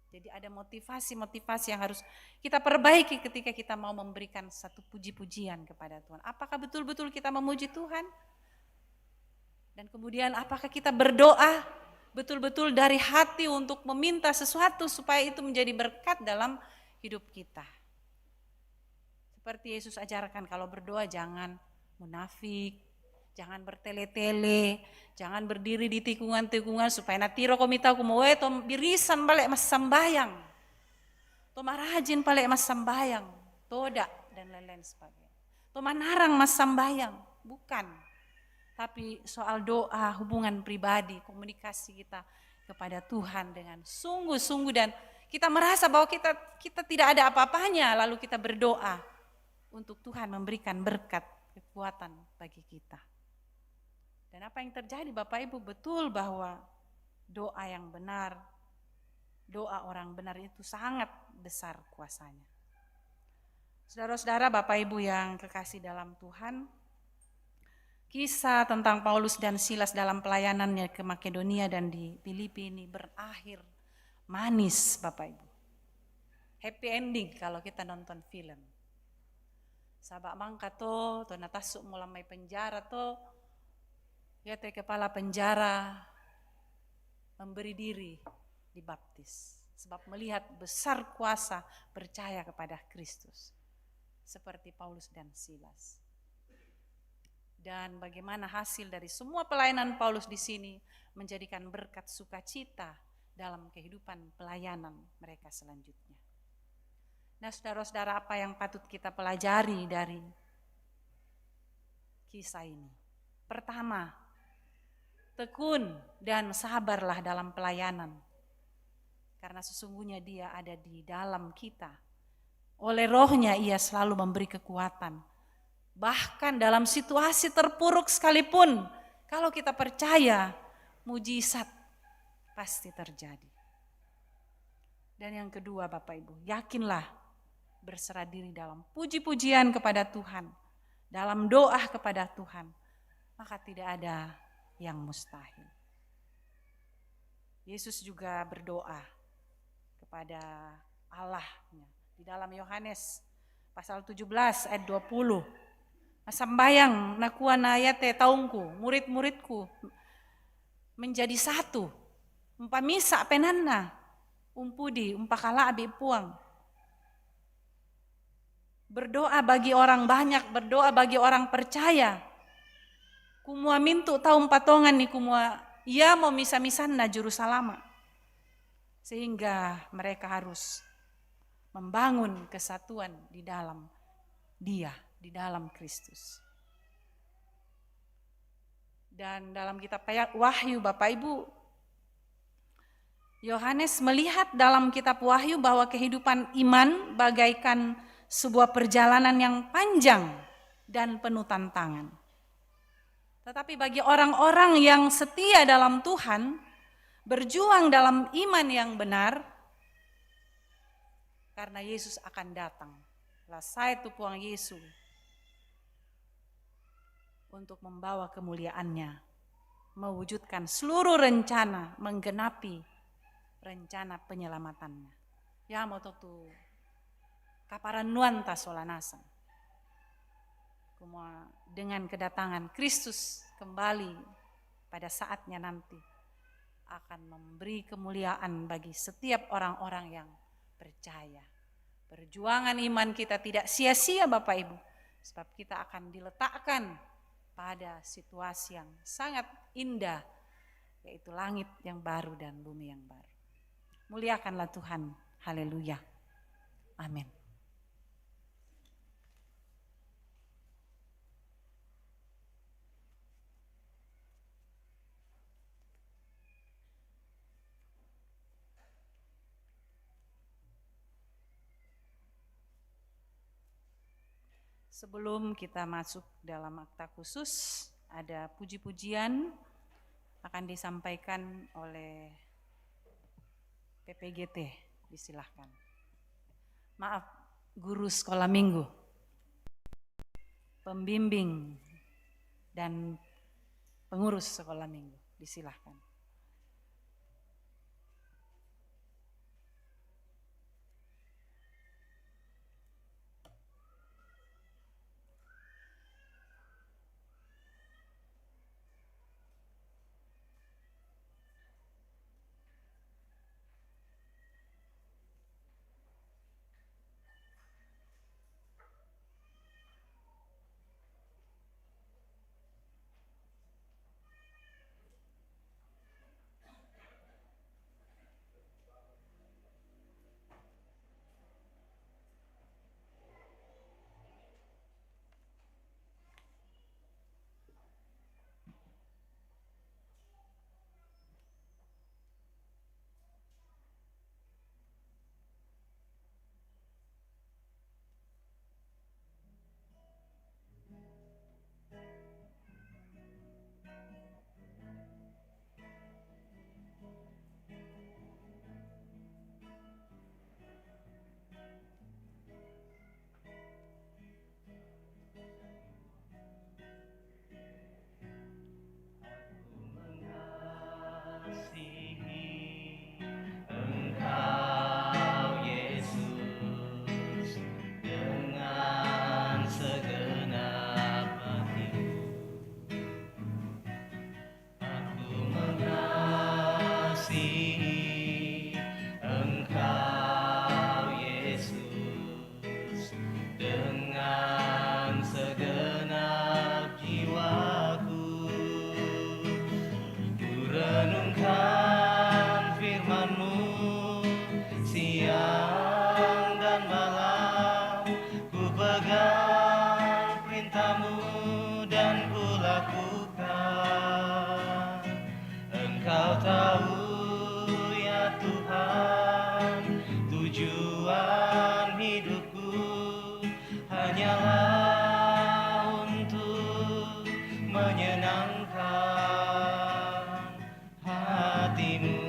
Jadi ada motivasi-motivasi yang harus kita perbaiki ketika kita mau memberikan satu puji-pujian kepada Tuhan. Apakah betul-betul kita memuji Tuhan? Dan kemudian apakah kita berdoa betul-betul dari hati untuk meminta sesuatu supaya itu menjadi berkat dalam hidup kita. Seperti Yesus ajarkan kalau berdoa jangan munafik, jangan bertele-tele, jangan berdiri di tikungan-tikungan supaya natiro komita kumoe tom birisan balik mas sambayang. Tom rajin balik mas sambayang, toda dan lain-lain sebagainya. Tom manarang mas sambayang, bukan. Tapi soal doa, hubungan pribadi, komunikasi kita kepada Tuhan dengan sungguh-sungguh dan kita merasa bahwa kita tidak ada apa-apanya, lalu kita berdoa untuk Tuhan memberikan berkat, kekuatan bagi kita. Dan apa yang terjadi Bapak Ibu, betul bahwa doa yang benar, doa orang benar itu sangat besar kuasanya. Saudara-saudara, Bapak Ibu yang kekasih dalam Tuhan, kisah tentang Paulus dan Silas dalam pelayanannya ke Makedonia dan di Filipi ini berakhir manis Bapak Ibu. Happy ending kalau kita nonton film. Sabak mangka to natasuk mulai penjara to, ya te kepala penjara memberi diri dibaptis. Sebab melihat besar kuasa percaya kepada Kristus. Seperti Paulus dan Silas. Dan bagaimana hasil dari semua pelayanan Paulus di sini menjadikan berkat sukacita dalam kehidupan pelayanan mereka selanjutnya. Nah, saudara-saudara, apa yang patut kita pelajari dari kisah ini? Pertama, tekun dan sabarlah dalam pelayanan. Karena sesungguhnya Dia ada di dalam kita. Oleh Roh-Nya Ia selalu memberi kekuatan. Bahkan dalam situasi terpuruk sekalipun, kalau kita percaya, mujizat pasti terjadi. Dan yang kedua Bapak Ibu, yakinlah berserah diri dalam puji-pujian kepada Tuhan, dalam doa kepada Tuhan, maka tidak ada yang mustahil. Yesus juga berdoa kepada Allah-Nya di dalam Yohanes pasal 17 ayat 20. Sambayang nakuan ayate taungku, murid-muridku menjadi satu. Umpamisa penanna, umpudi, umpakala abi puang. Berdoa bagi orang banyak, berdoa bagi orang percaya. Kumua mintu taum patongan ni kumua, ia mau misa-misan na Jerusalem. Sehingga mereka harus membangun kesatuan di dalam Dia, di dalam Kristus. Dan dalam kitab Wahyu Bapak Ibu, Yohanes melihat dalam kitab Wahyu bahwa kehidupan iman bagaikan sebuah perjalanan yang panjang dan penuh tantangan. Tetapi bagi orang-orang yang setia dalam Tuhan, berjuang dalam iman yang benar, karena Yesus akan datang. Lasai tu puang Yesus untuk membawa kemuliaannya, mewujudkan seluruh rencana, menggenapi rencana penyelamatannya. Ya mau tu kaparan nuanta solanasan. Kumua dengan kedatangan Kristus kembali pada saatnya nanti akan memberi kemuliaan bagi setiap orang-orang yang percaya. Perjuangan iman kita tidak sia-sia Bapak Ibu, sebab kita akan diletakkan pada situasi yang sangat indah, yaitu langit yang baru dan bumi yang baru. Muliakanlah Tuhan, haleluya, amin. Sebelum kita masuk dalam akta khusus, ada puji-pujian akan disampaikan oleh PPGT, disilahkan. Maaf, guru sekolah minggu, pembimbing, dan pengurus sekolah minggu, disilahkan. hanyalah untuk menyenangkan hatimu.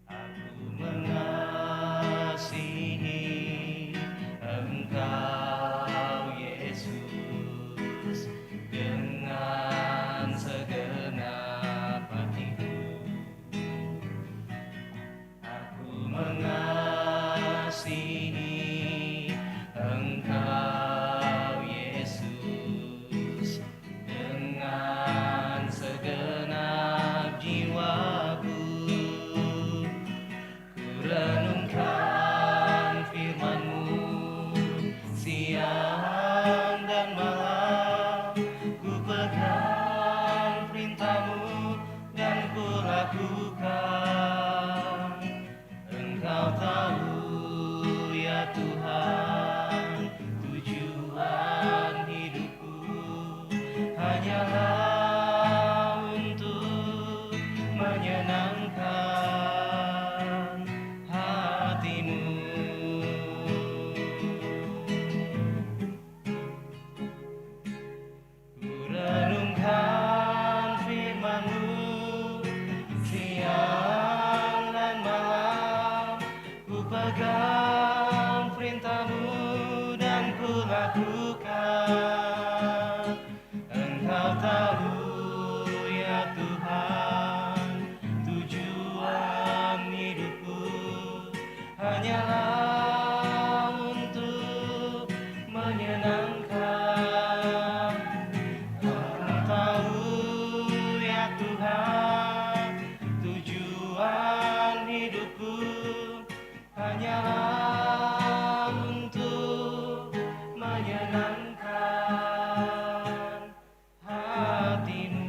Aku mengasihi Engkau Yesus dengan segenap hatiku. Aku mengasihi Engkau Yesus dengan segenap jiwaku. Renungkan firman-Mu siang dan malam, ku pegang perintah-Mu dan ku lakukan. Engkau tahu ya Tuhan, tujuan hidupku hanyalah untuk menyenangkan hatimu. Ku renungkan firman-Mu siang dan malam, ku pegang perintah-Mu dan ku lakukan. Engkau tahu ya Tuhan, tujuan hidupku hanyalah untuk menyenangkan. Engkau tahu ya Tuhan, tujuan hidupku hanyalah untuk menyenangkan hatimu.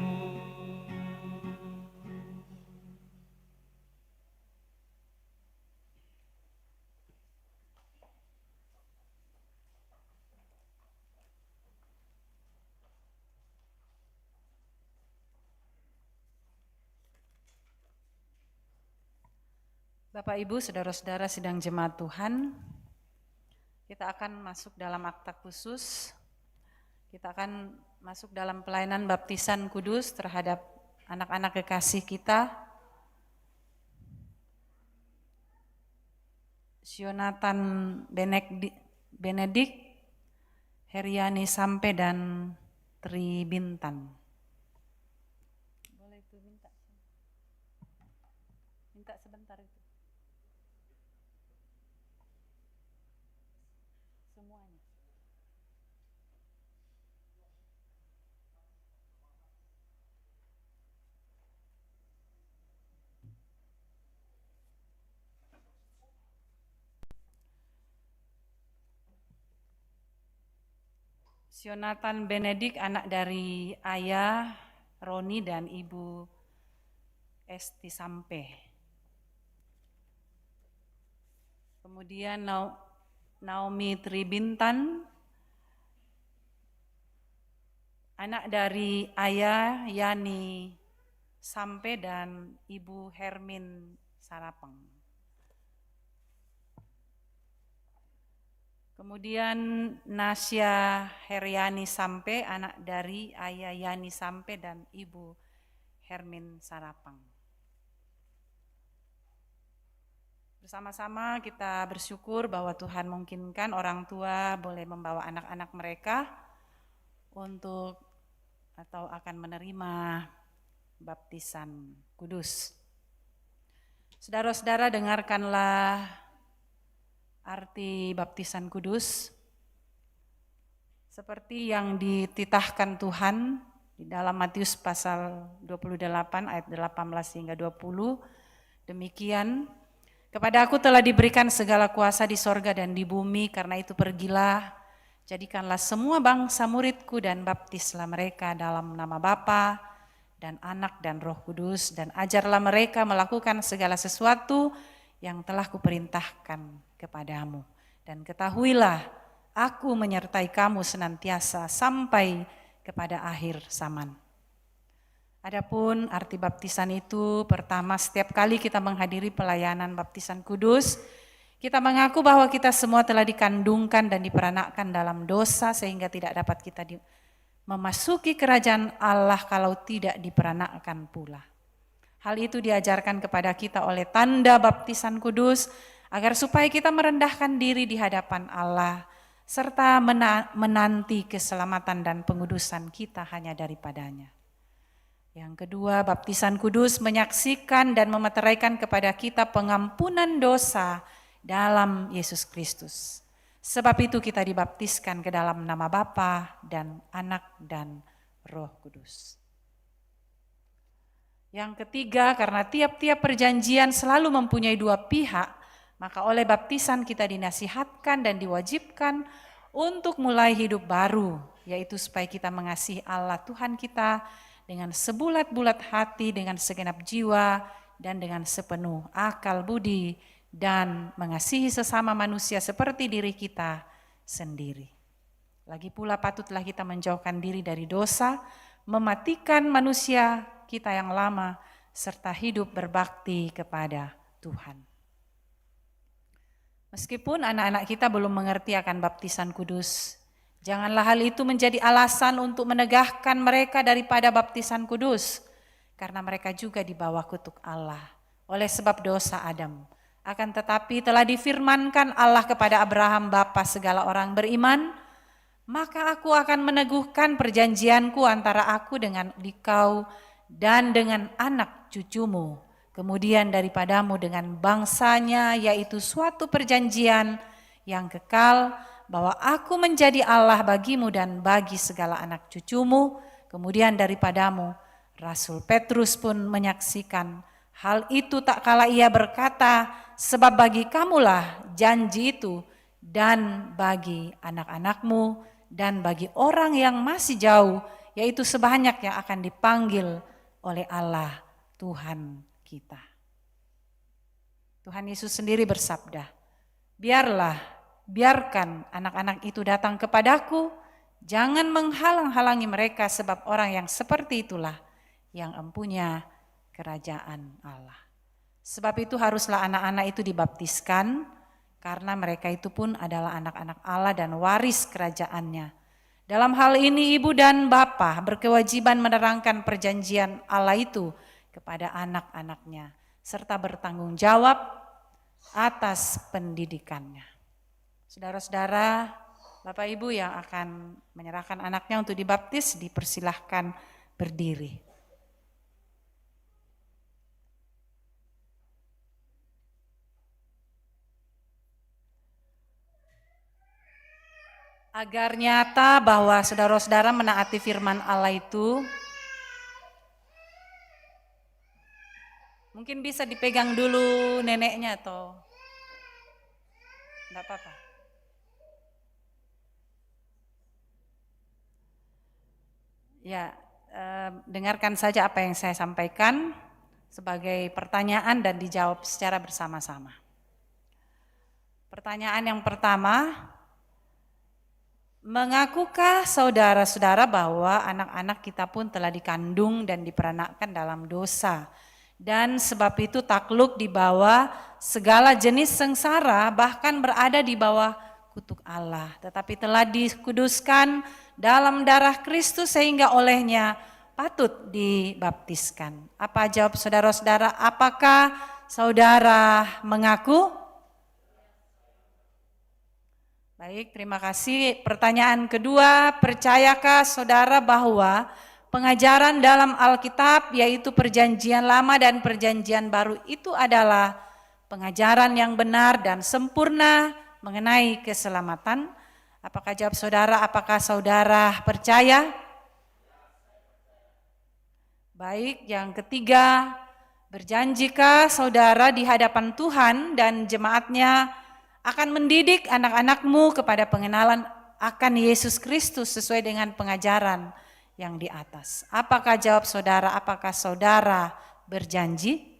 Bapak Ibu, saudara-saudara sidang jemaat Tuhan, kita akan masuk dalam akta khusus. Kita akan masuk dalam pelayanan baptisan kudus terhadap anak-anak kekasih kita, Sionatan Benedik, Heriani Sampe, dan Tri Bintan. Boleh itu minta sebentar itu. Semuanya. Sionatan Benedik, anak dari ayah Roni dan ibu Esti Sampe. Kemudian Naomi Tri Bintan, anak dari ayah Yani Sampe dan ibu Hermin Sarapeng. Kemudian Nasya Heriani Sampe, anak dari ayah Yani Sampe dan ibu Hermin Sarapeng. Bersama-sama kita bersyukur bahwa Tuhan memungkinkan orang tua boleh membawa anak-anak mereka untuk atau akan menerima baptisan kudus. Saudara-saudara, dengarkanlah arti baptisan kudus seperti yang dititahkan Tuhan di dalam Matius pasal 28 ayat 18 hingga 20. Demikian, kepada aku telah diberikan segala kuasa di sorga dan di bumi, karena itu pergilah, jadikanlah semua bangsa muridku dan baptislah mereka dalam nama Bapa dan Anak dan Roh Kudus, dan ajarlah mereka melakukan segala sesuatu yang telah kuperintahkan kepadamu. Dan ketahuilah, aku menyertai kamu senantiasa sampai kepada akhir zaman. Adapun arti baptisan itu, pertama, setiap kali kita menghadiri pelayanan baptisan kudus, kita mengaku bahwa kita semua telah dikandungkan dan diperanakkan dalam dosa sehingga tidak dapat kita memasuki kerajaan Allah kalau tidak diperanakkan pula. Hal itu diajarkan kepada kita oleh tanda baptisan kudus agar supaya kita merendahkan diri di hadapan Allah serta menanti keselamatan dan pengudusan kita hanya daripadanya. Yang kedua, baptisan kudus menyaksikan dan memeteraikan kepada kita pengampunan dosa dalam Yesus Kristus. Sebab itu kita dibaptiskan ke dalam nama Bapa dan Anak dan Roh Kudus. Yang ketiga, karena tiap-tiap perjanjian selalu mempunyai dua pihak, maka oleh baptisan kita dinasihatkan dan diwajibkan untuk mulai hidup baru, yaitu supaya kita mengasihi Allah Tuhan kita dengan sebulat-bulat hati, dengan segenap jiwa, dan dengan sepenuh akal budi, dan mengasihi sesama manusia seperti diri kita sendiri. Lagi pula patutlah kita menjauhkan diri dari dosa, mematikan manusia kita yang lama, serta hidup berbakti kepada Tuhan. Meskipun anak-anak kita belum mengerti akan baptisan kudus, janganlah hal itu menjadi alasan untuk menegahkan mereka daripada baptisan kudus, karena mereka juga di bawah kutuk Allah oleh sebab dosa Adam. Akan tetapi telah difirmankan Allah kepada Abraham bapa segala orang beriman, maka aku akan meneguhkan perjanjianku antara aku dengan engkau dan dengan anak cucumu, kemudian daripadamu dengan bangsanya, yaitu suatu perjanjian yang kekal, bahwa aku menjadi Allah bagimu dan bagi segala anak cucumu, kemudian daripadamu. Rasul Petrus pun menyaksikan hal itu tak kala ia berkata, sebab bagi kamulah janji itu, dan bagi anak-anakmu, dan bagi orang yang masih jauh, yaitu sebanyak yang akan dipanggil oleh Allah Tuhan kita. Tuhan Yesus sendiri bersabda, biarkan anak-anak itu datang kepadaku, jangan menghalang-halangi mereka, sebab orang yang seperti itulah yang empunya kerajaan Allah. Sebab itu haruslah anak-anak itu dibaptiskan, karena mereka itu pun adalah anak-anak Allah dan waris kerajaannya. Dalam hal ini ibu dan bapa berkewajiban menerangkan perjanjian Allah itu kepada anak-anaknya, serta bertanggung jawab atas pendidikannya. Saudara-saudara, Bapak Ibu yang akan menyerahkan anaknya untuk dibaptis, dipersilahkan berdiri. Agar nyata bahwa saudara-saudara menaati firman Allah itu, mungkin bisa dipegang dulu neneknya atau enggak apa-apa. Ya, dengarkan saja apa yang saya sampaikan sebagai pertanyaan dan dijawab secara bersama-sama. Pertanyaan yang pertama, mengakukah saudara-saudara bahwa anak-anak kita pun telah dikandung dan diperanakkan dalam dosa, dan sebab itu takluk di bawah segala jenis sengsara, bahkan berada di bawah kutuk Allah, tetapi telah dikuduskan dalam darah Kristus sehingga olehnya patut dibaptiskan? Apa jawab saudara-saudara? Apakah saudara mengaku? Baik, terima kasih. Pertanyaan kedua, percayakah saudara bahwa pengajaran dalam Alkitab, yaitu perjanjian lama dan perjanjian baru, itu adalah pengajaran yang benar dan sempurna mengenai keselamatan? Apakah jawab saudara, apakah saudara percaya? Baik, yang ketiga, berjanjikah saudara di hadapan Tuhan dan jemaatnya akan mendidik anak-anakmu kepada pengenalan akan Yesus Kristus sesuai dengan pengajaran yang di atas? Apakah jawab saudara, apakah saudara berjanji?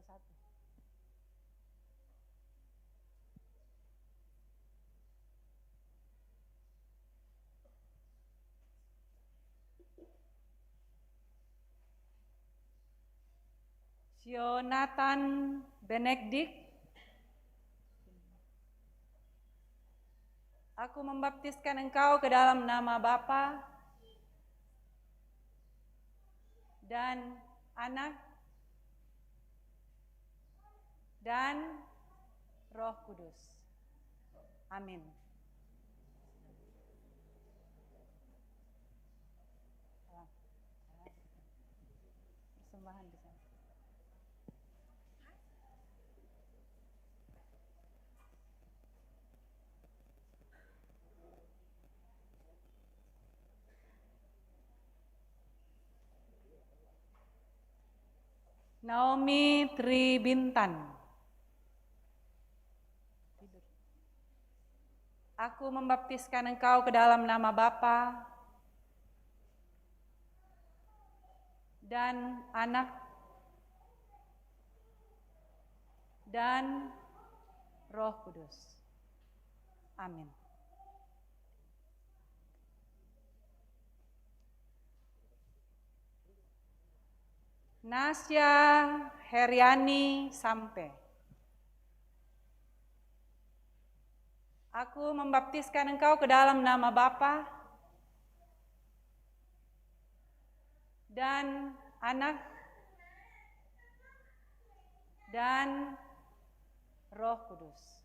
satu. Jonathan Benedict. Aku membaptiskan engkau ke dalam nama Bapa dan Anak dan Roh Kudus. Amin. Persembahan di sana. Naomi Tri Bintan. Aku membaptiskan engkau ke dalam nama Bapa dan Anak dan Roh Kudus. Amin. Nasya Heriani Sampe. Aku membaptiskan engkau ke dalam nama Bapa dan Anak dan Roh Kudus.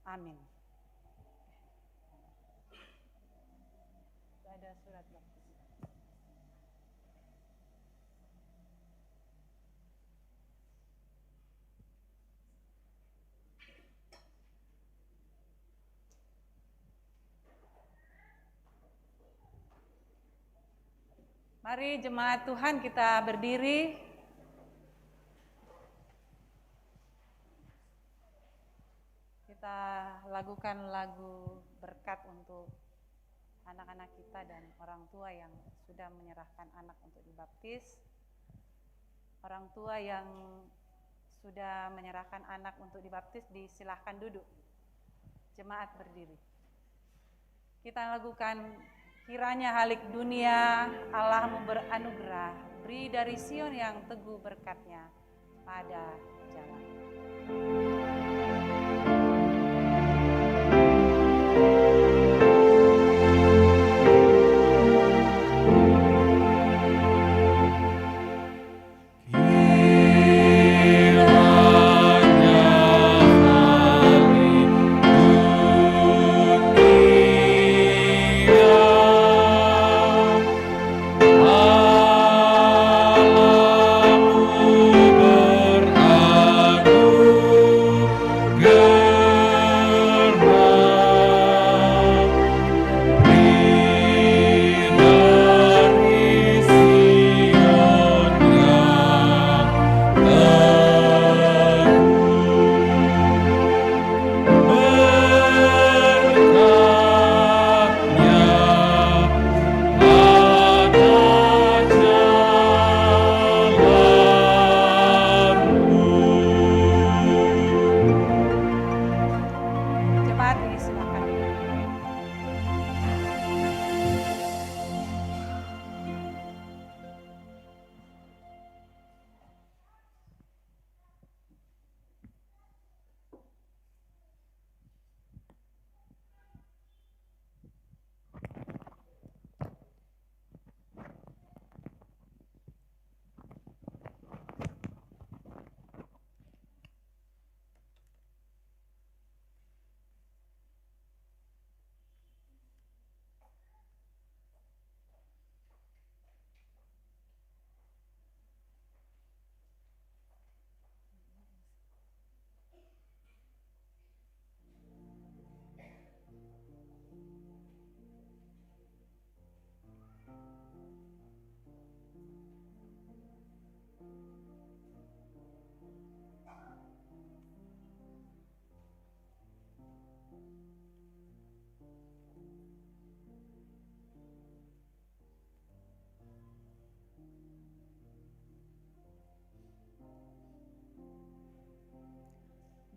Amin. Ada surat baptis. Mari jemaat Tuhan kita berdiri. Kita lakukan lagu berkat untuk anak-anak kita dan orang tua yang sudah menyerahkan anak untuk dibaptis. Orang tua yang sudah menyerahkan anak untuk dibaptis disilahkan duduk. Jemaat berdiri. Kita lakukan kiranya halik dunia Allah beranugerah, beri dari Sion yang teguh berkatnya pada jalan. Alamu beranugerah.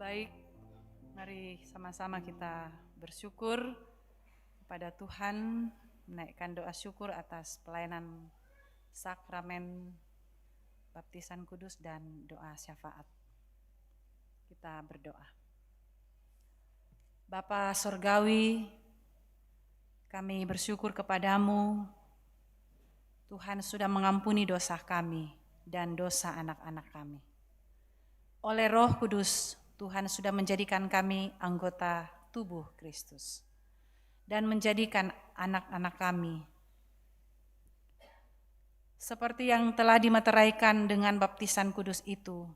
Baik, mari sama-sama kita bersyukur kepada Tuhan, menaikkan doa syukur atas pelayanan sakramen baptisan kudus dan doa syafaat. Kita berdoa. Bapa Sorgawi, kami bersyukur kepadamu, Tuhan sudah mengampuni dosa kami dan dosa anak-anak kami. Oleh Roh Kudus, Tuhan sudah menjadikan kami anggota tubuh Kristus dan menjadikan anak-anak kami seperti yang telah dimeteraikan dengan baptisan kudus itu.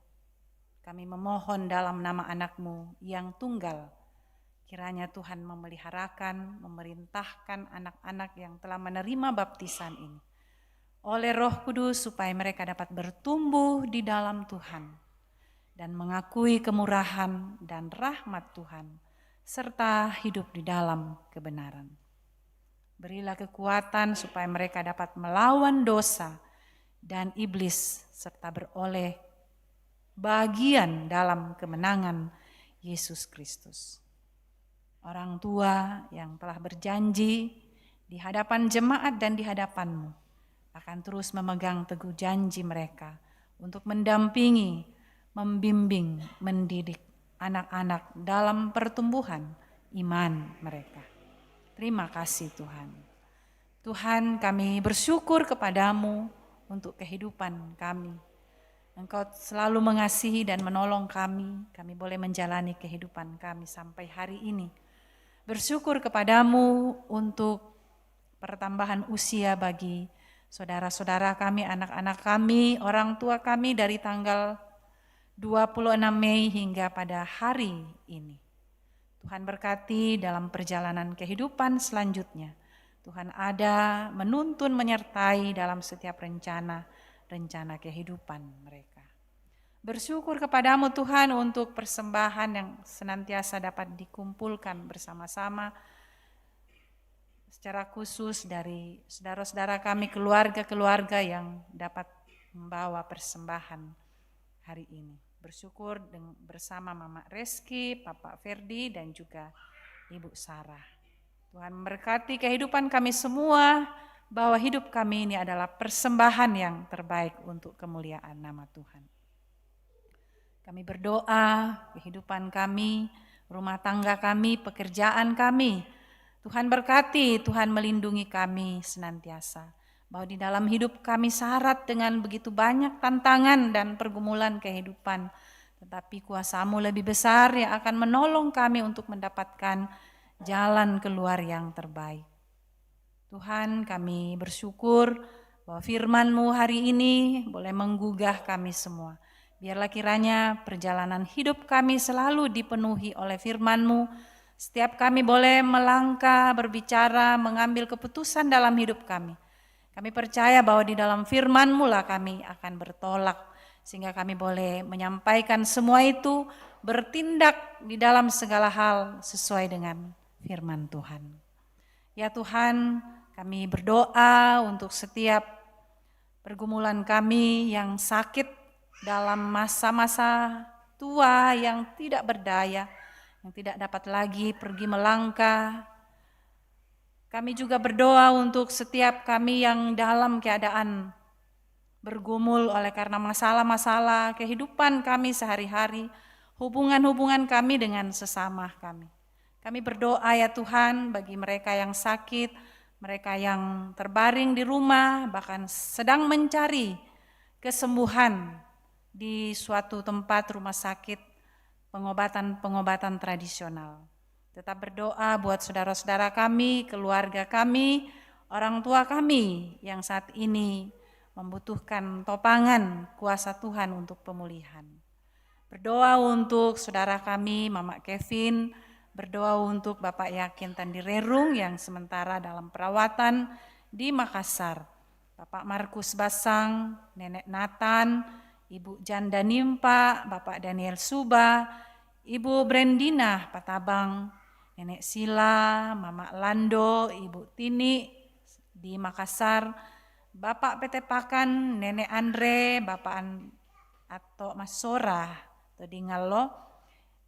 Kami memohon dalam nama anak-Mu yang tunggal, kiranya Tuhan memeliharakan, memerintahkan anak-anak yang telah menerima baptisan ini oleh Roh Kudus supaya mereka dapat bertumbuh di dalam Tuhan dan mengakui kemurahan dan rahmat Tuhan serta hidup di dalam kebenaran. Berilah kekuatan supaya mereka dapat melawan dosa dan iblis serta beroleh bagian dalam kemenangan Yesus Kristus. Orang tua yang telah berjanji di hadapan jemaat dan di hadapan-Mu akan terus memegang teguh janji mereka untuk mendampingi, membimbing, mendidik anak-anak dalam pertumbuhan iman mereka. Terima kasih Tuhan. Tuhan, kami bersyukur kepadamu untuk kehidupan kami. Engkau selalu mengasihi dan menolong kami boleh menjalani kehidupan kami sampai hari ini. Bersyukur kepadamu untuk pertambahan usia bagi saudara-saudara kami, anak-anak kami, orang tua kami dari tanggal 26 Mei hingga pada hari ini. Tuhan berkati dalam perjalanan kehidupan selanjutnya. Tuhan ada menuntun, menyertai dalam setiap rencana kehidupan mereka. Bersyukur kepadamu Tuhan untuk persembahan yang senantiasa dapat dikumpulkan bersama-sama, secara khusus dari saudara-saudara kami, keluarga-keluarga yang dapat membawa persembahan hari ini. Bersyukur bersama Mama Reski, Papa Ferdi, dan juga Ibu Sarah. Tuhan memberkati kehidupan kami semua, bahwa hidup kami ini adalah persembahan yang terbaik untuk kemuliaan nama Tuhan. Kami berdoa, kehidupan kami, rumah tangga kami, pekerjaan kami, Tuhan berkati, Tuhan melindungi kami senantiasa. Bahwa di dalam hidup kami syarat dengan begitu banyak tantangan dan pergumulan kehidupan. Tetapi kuasa-Mu lebih besar yang akan menolong kami untuk mendapatkan jalan keluar yang terbaik. Tuhan, kami bersyukur bahwa firman-Mu hari ini boleh menggugah kami semua. Biarlah kiranya perjalanan hidup kami selalu dipenuhi oleh firman-Mu. Setiap kami boleh melangkah, berbicara, mengambil keputusan dalam hidup kami. Kami percaya bahwa di dalam firman-Mu lah kami akan bertolak. Sehingga kami boleh menyampaikan semua itu, bertindak di dalam segala hal sesuai dengan firman Tuhan. Ya Tuhan, kami berdoa untuk setiap pergumulan kami yang sakit dalam masa-masa tua yang tidak berdaya, yang tidak dapat lagi pergi melangkah. Kami juga berdoa untuk setiap kami yang dalam keadaan bergumul oleh karena masalah-masalah kehidupan kami sehari-hari, hubungan-hubungan kami dengan sesama kami. Kami berdoa ya Tuhan bagi mereka yang sakit, mereka yang terbaring di rumah, bahkan sedang mencari kesembuhan di suatu tempat rumah sakit, pengobatan tradisional. Tetap berdoa buat saudara-saudara kami, keluarga kami, orang tua kami yang saat ini membutuhkan topangan kuasa Tuhan untuk pemulihan. Berdoa untuk saudara kami, Mama Kevin, berdoa untuk Bapak Yakin Tandirerung yang sementara dalam perawatan di Makassar. Bapak Markus Basang, Nenek Nathan, Ibu Janda Nimpa, Bapak Daniel Suba, Ibu Brendina Patabang, Nenek Sila, Mama Lando, Ibu Tini di Makassar, Bapak Petepakan, Nenek Andre, Bapak atau Mas Sora atau di Ngalo,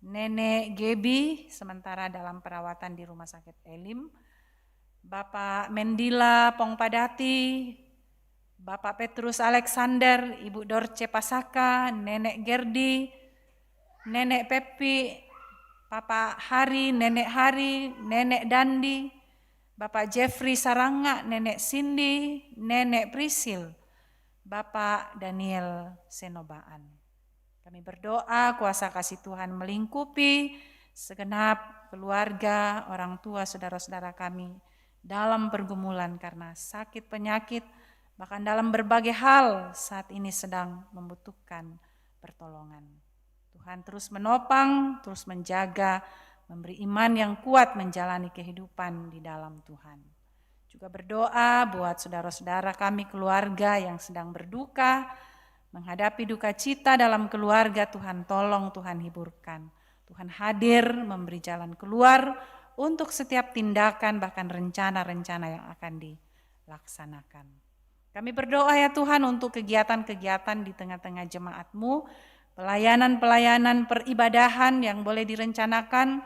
Nenek Gebi sementara dalam perawatan di Rumah Sakit Elim, Bapak Mendila Pongpadati, Bapak Petrus Alexander, Ibu Dorce Pasaka, Nenek Gerdi, Nenek Pepi, Bapak Hari, Nenek Dandi, Bapak Jeffrey Saranga, Nenek Cindy, Nenek Prisil, Bapak Daniel Senobaan. Kami berdoa kuasa kasih Tuhan melingkupi segenap keluarga, orang tua, saudara-saudara kami dalam pergumulan karena sakit penyakit, bahkan dalam berbagai hal saat ini sedang membutuhkan pertolongan. Tuhan terus menopang, terus menjaga, memberi iman yang kuat menjalani kehidupan di dalam Tuhan. Juga berdoa buat saudara-saudara kami keluarga yang sedang berduka, menghadapi duka cita dalam keluarga. Tuhan tolong, Tuhan hiburkan. Tuhan hadir memberi jalan keluar untuk setiap tindakan bahkan rencana-rencana yang akan dilaksanakan. Kami berdoa ya Tuhan untuk kegiatan-kegiatan di tengah-tengah jemaat-Mu, pelayanan-pelayanan peribadahan yang boleh direncanakan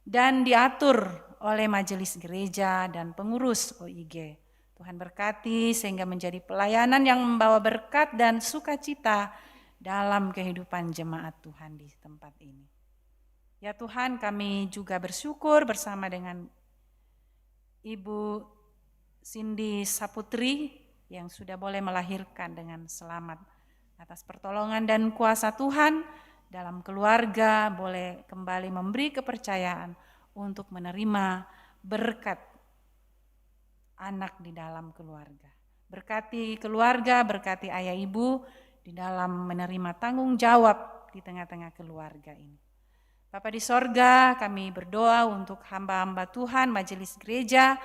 dan diatur oleh majelis gereja dan pengurus OIG. Tuhan berkati sehingga menjadi pelayanan yang membawa berkat dan sukacita dalam kehidupan jemaat Tuhan di tempat ini. Ya Tuhan, kami juga bersyukur bersama dengan Ibu Cindy Saputri yang sudah boleh melahirkan dengan selamat. Atas pertolongan dan kuasa Tuhan dalam keluarga boleh kembali memberi kepercayaan untuk menerima berkat anak di dalam keluarga. Berkati keluarga, berkati ayah ibu di dalam menerima tanggung jawab di tengah-tengah keluarga ini. Bapa di sorga, kami berdoa untuk hamba-hamba Tuhan, majelis gereja,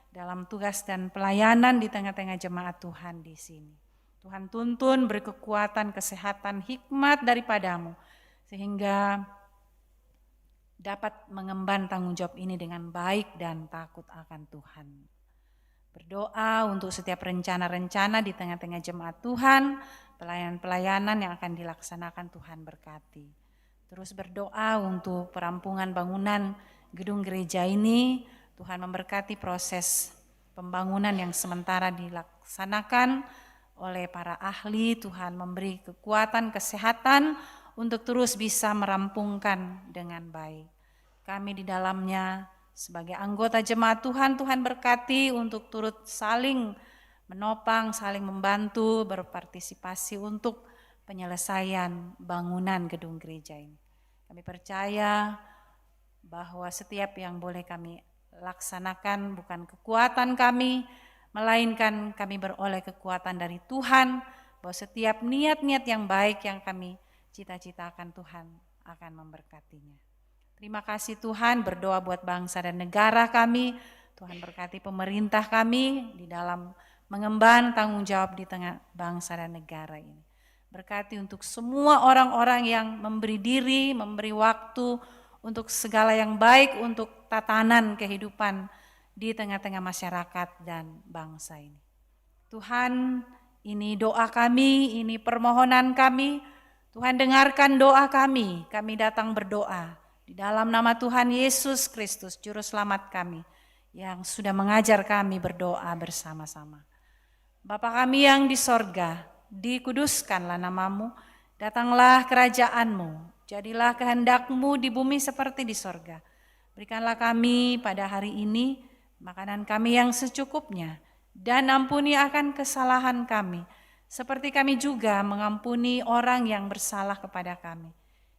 dalam tugas dan pelayanan di tengah-tengah jemaat Tuhan di sini. Tuhan tuntun beri kekuatan, kesehatan, hikmat daripadamu, sehingga dapat mengemban tanggung jawab ini dengan baik dan takut akan Tuhan. Berdoa untuk setiap rencana-rencana di tengah-tengah jemaat Tuhan, pelayanan-pelayanan yang akan dilaksanakan Tuhan berkati. Terus berdoa untuk perampungan bangunan gedung gereja ini, Tuhan memberkati proses pembangunan yang sementara dilaksanakan oleh para ahli. Tuhan memberi kekuatan, kesehatan untuk terus bisa merampungkan dengan baik. Kami di dalamnya sebagai anggota jemaat Tuhan, Tuhan berkati untuk turut saling menopang, saling membantu, berpartisipasi untuk penyelesaian bangunan gedung gereja ini. Kami percaya bahwa setiap yang boleh kami laksanakan bukan kekuatan kami, melainkan kami beroleh kekuatan dari Tuhan, bahwa setiap niat-niat yang baik yang kami cita-citakan Tuhan akan memberkatinya. Terima kasih Tuhan, berdoa buat bangsa dan negara kami. Tuhan berkati pemerintah kami di dalam mengemban tanggung jawab di tengah bangsa dan negara ini. Berkati untuk semua orang-orang yang memberi diri, memberi waktu untuk segala yang baik, untuk tatanan kehidupan di tengah-tengah masyarakat dan bangsa ini. Tuhan, ini doa kami, ini permohonan kami. Tuhan dengarkan doa kami datang berdoa di dalam nama Tuhan Yesus Kristus, Juru Selamat kami, yang sudah mengajar kami berdoa bersama-sama. Bapa kami yang di sorga, dikuduskanlah namamu, datanglah kerajaanmu, jadilah kehendakmu di bumi seperti di sorga. Berikanlah kami pada hari ini makanan kami yang secukupnya, dan ampuni akan kesalahan kami, seperti kami juga mengampuni orang yang bersalah kepada kami.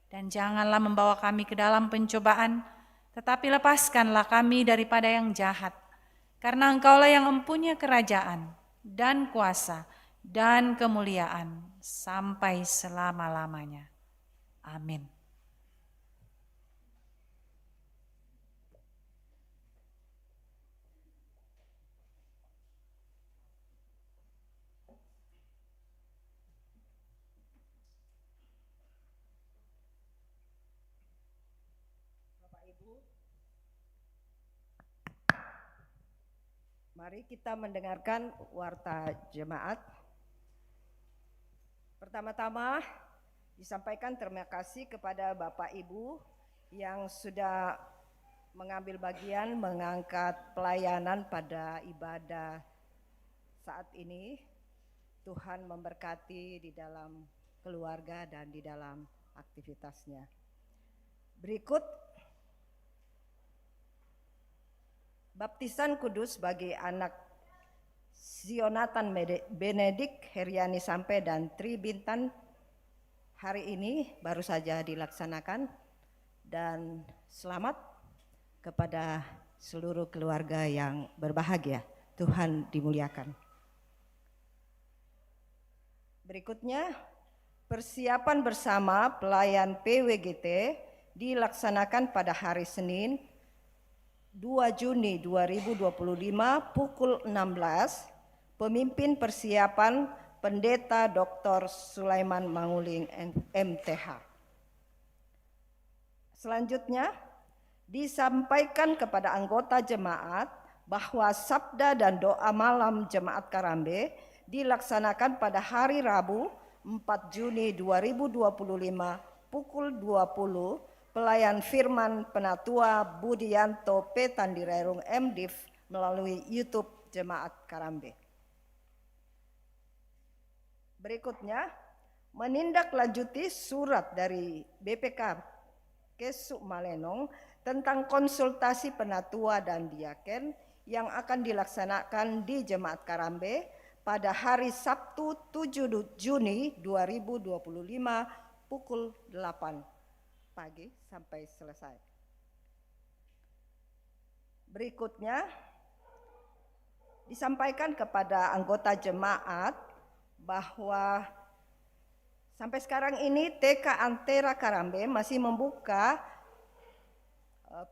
Dan janganlah membawa kami ke dalam pencobaan, tetapi lepaskanlah kami daripada yang jahat. Karena Engkaulah yang mempunyai kerajaan dan kuasa dan kemuliaan sampai selama-lamanya. Amin. Mari kita mendengarkan warta jemaat. Pertama-tama disampaikan terima kasih kepada Bapak Ibu yang sudah mengambil bagian mengangkat pelayanan pada ibadah saat ini. Tuhan memberkati di dalam keluarga dan di dalam aktivitasnya. Berikut baptisan kudus bagi anak Zionatan Benedik Heriani Sampai dan Tri Bintan hari ini baru saja dilaksanakan, dan selamat kepada seluruh keluarga yang berbahagia. Tuhan dimuliakan. Berikutnya, persiapan bersama pelayan PWGT dilaksanakan pada hari Senin 2 Juni 2025 pukul 16. Pemimpin persiapan Pendeta Dr. Sulaiman Manguling MTH. Selanjutnya, disampaikan kepada anggota jemaat bahwa sabda dan doa malam Jemaat Karambe dilaksanakan pada hari Rabu 4 Juni 2025 pukul 20. Pelayan firman Penatua Budianto P. Tandirerung MDiv melalui YouTube Jemaat Karambe. Berikutnya, menindaklanjuti surat dari BPK Kesuk Malenong tentang konsultasi penatua dan diaken yang akan dilaksanakan di Jemaat Karambe pada hari Sabtu 7 Juni 2025 pukul 8 pagi sampai selesai. Berikutnya, disampaikan kepada anggota jemaat bahwa sampai sekarang ini TK Antera Karambe masih membuka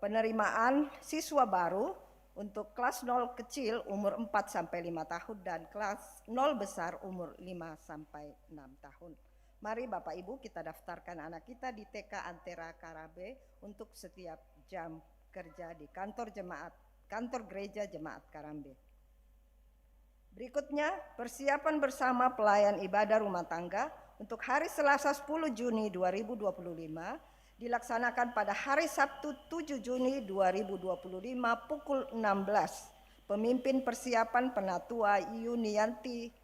penerimaan siswa baru untuk kelas 0 kecil umur 4 sampai 5 tahun dan kelas 0 besar umur 5 sampai 6 tahun. Mari Bapak Ibu kita daftarkan anak kita di TK Antera Karambe untuk setiap jam kerja di kantor gereja Jemaat Karambe. Berikutnya, persiapan bersama pelayan ibadah rumah tangga untuk hari Selasa 10 Juni 2025 dilaksanakan pada hari Sabtu 7 Juni 2025 pukul 16. Pemimpin persiapan Penatua Yunianti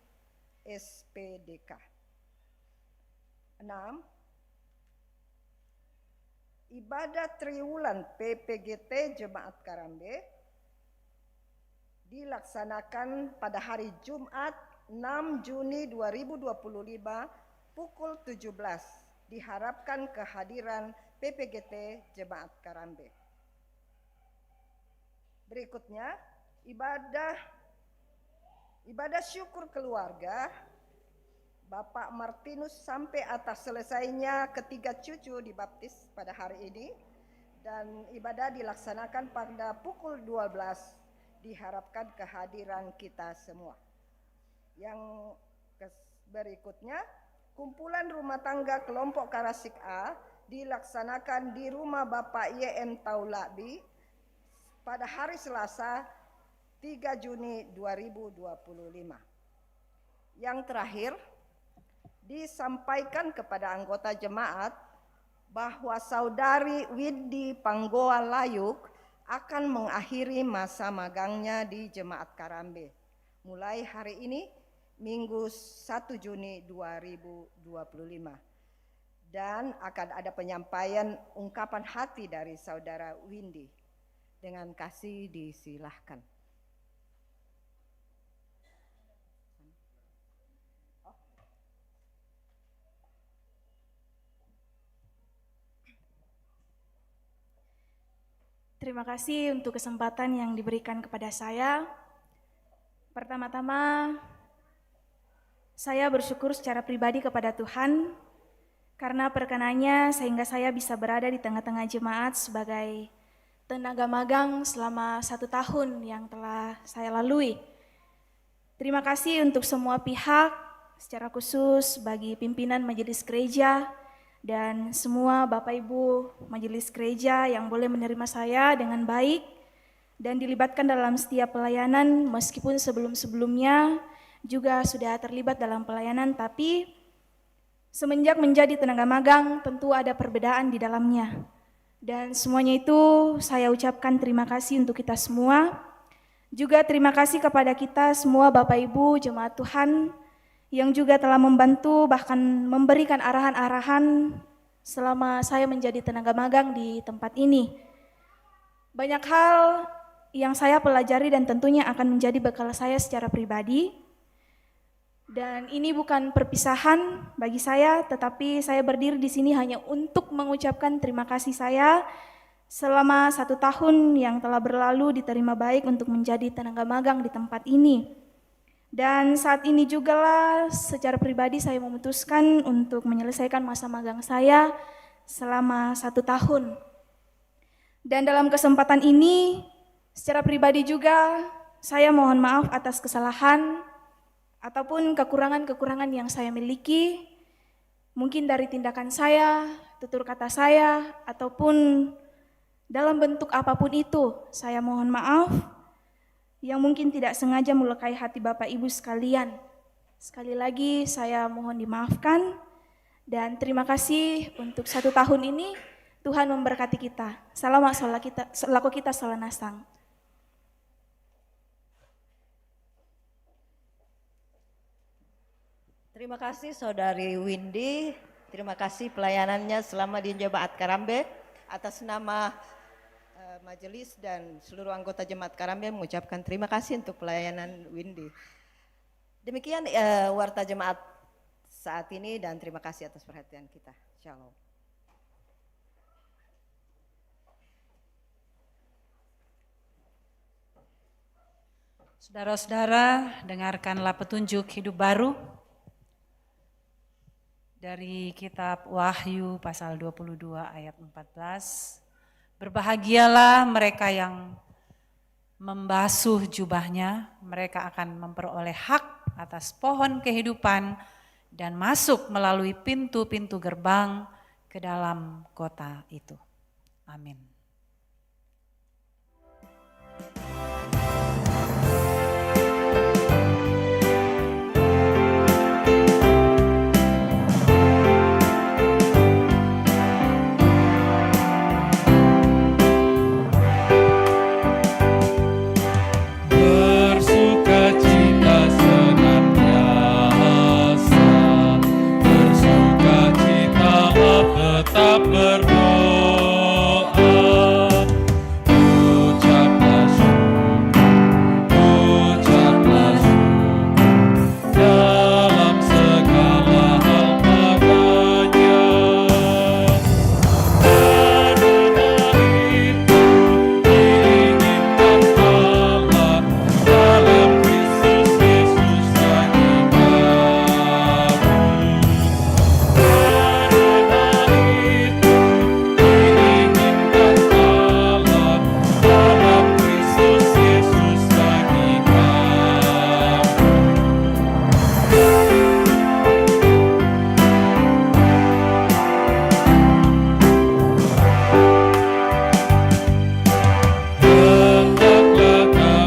SPDK. 6. Ibadah Triwulan PPGT Jemaat Karambe dilaksanakan pada hari Jumat 6 Juni 2025 pukul 17. Diharapkan kehadiran PPGT Jemaat Karambe. Berikutnya, ibadah syukur keluarga Bapak Martinus sampai atas selesainya ketiga cucu dibaptis pada hari ini, dan ibadah dilaksanakan pada pukul 12. Diharapkan kehadiran kita semua. Yang berikutnya, kumpulan rumah tangga kelompok Karasik A dilaksanakan di rumah Bapak YM Taulabi pada hari Selasa 3 Juni 2025. Yang terakhir, disampaikan kepada anggota jemaat bahwa Saudari Windy Panggoa Layuk akan mengakhiri masa magangnya di Jemaat Karambe mulai hari ini Minggu 1 Juni 2025, dan akan ada penyampaian ungkapan hati dari Saudara Windy. Dengan kasih disilahkan. Terima kasih untuk kesempatan yang diberikan kepada saya. Pertama-tama, saya bersyukur secara pribadi kepada Tuhan karena perkenannya sehingga saya bisa berada di tengah-tengah jemaat sebagai tenaga magang selama 1 tahun yang telah saya lalui. Terima kasih untuk semua pihak, secara khusus bagi pimpinan Majelis Gereja, dan semua Bapak Ibu Majelis Gereja yang boleh menerima saya dengan baik dan dilibatkan dalam setiap pelayanan, meskipun sebelum-sebelumnya juga sudah terlibat dalam pelayanan, tapi semenjak menjadi tenaga magang tentu ada perbedaan di dalamnya. Dan semuanya itu saya ucapkan terima kasih untuk kita semua. Juga terima kasih kepada kita semua Bapak Ibu Jemaat Tuhan yang juga telah membantu bahkan memberikan arahan-arahan selama saya menjadi tenaga magang di tempat ini. Banyak hal yang saya pelajari dan tentunya akan menjadi bekal saya secara pribadi. Dan ini bukan perpisahan bagi saya, tetapi saya berdiri di sini hanya untuk mengucapkan terima kasih saya selama 1 tahun yang telah berlalu diterima baik untuk menjadi tenaga magang di tempat ini. Dan saat ini juga lah secara pribadi saya memutuskan untuk menyelesaikan masa magang saya selama 1 tahun. Dan dalam kesempatan ini secara pribadi juga saya mohon maaf atas kesalahan ataupun kekurangan-kekurangan yang saya miliki, mungkin dari tindakan saya, tutur kata saya, ataupun dalam bentuk apapun itu. Saya mohon maaf yang mungkin tidak sengaja melukai hati Bapak Ibu sekalian. Sekali lagi saya mohon dimaafkan dan terima kasih untuk 1 tahun ini. Tuhan memberkati kita. Selamat selaku kita Solanasang. Terima kasih Saudari Windy, terima kasih pelayanannya selama di Jemaat Karambe. Atas nama majelis dan seluruh anggota Jemaat Karambe mengucapkan terima kasih untuk pelayanan Windy. Demikian warta jemaat saat ini dan terima kasih atas perhatian kita. Shalom. Saudara-saudara, dengarkanlah petunjuk hidup baru dari kitab Wahyu pasal 22 ayat 14. Berbahagialah mereka yang membasuh jubahnya, mereka akan memperoleh hak atas pohon kehidupan dan masuk melalui pintu-pintu gerbang ke dalam kota itu. Amin. Bersukacita senantiasa, bersukacitalah tetap berdoa. Ucaplah syukur dalam segala hal padanya. Karena itu diinginkan Allah dalam Kristus Yesus bagi kamu. Karena itu diinginkan Allah dalam Kristus Yesus bagi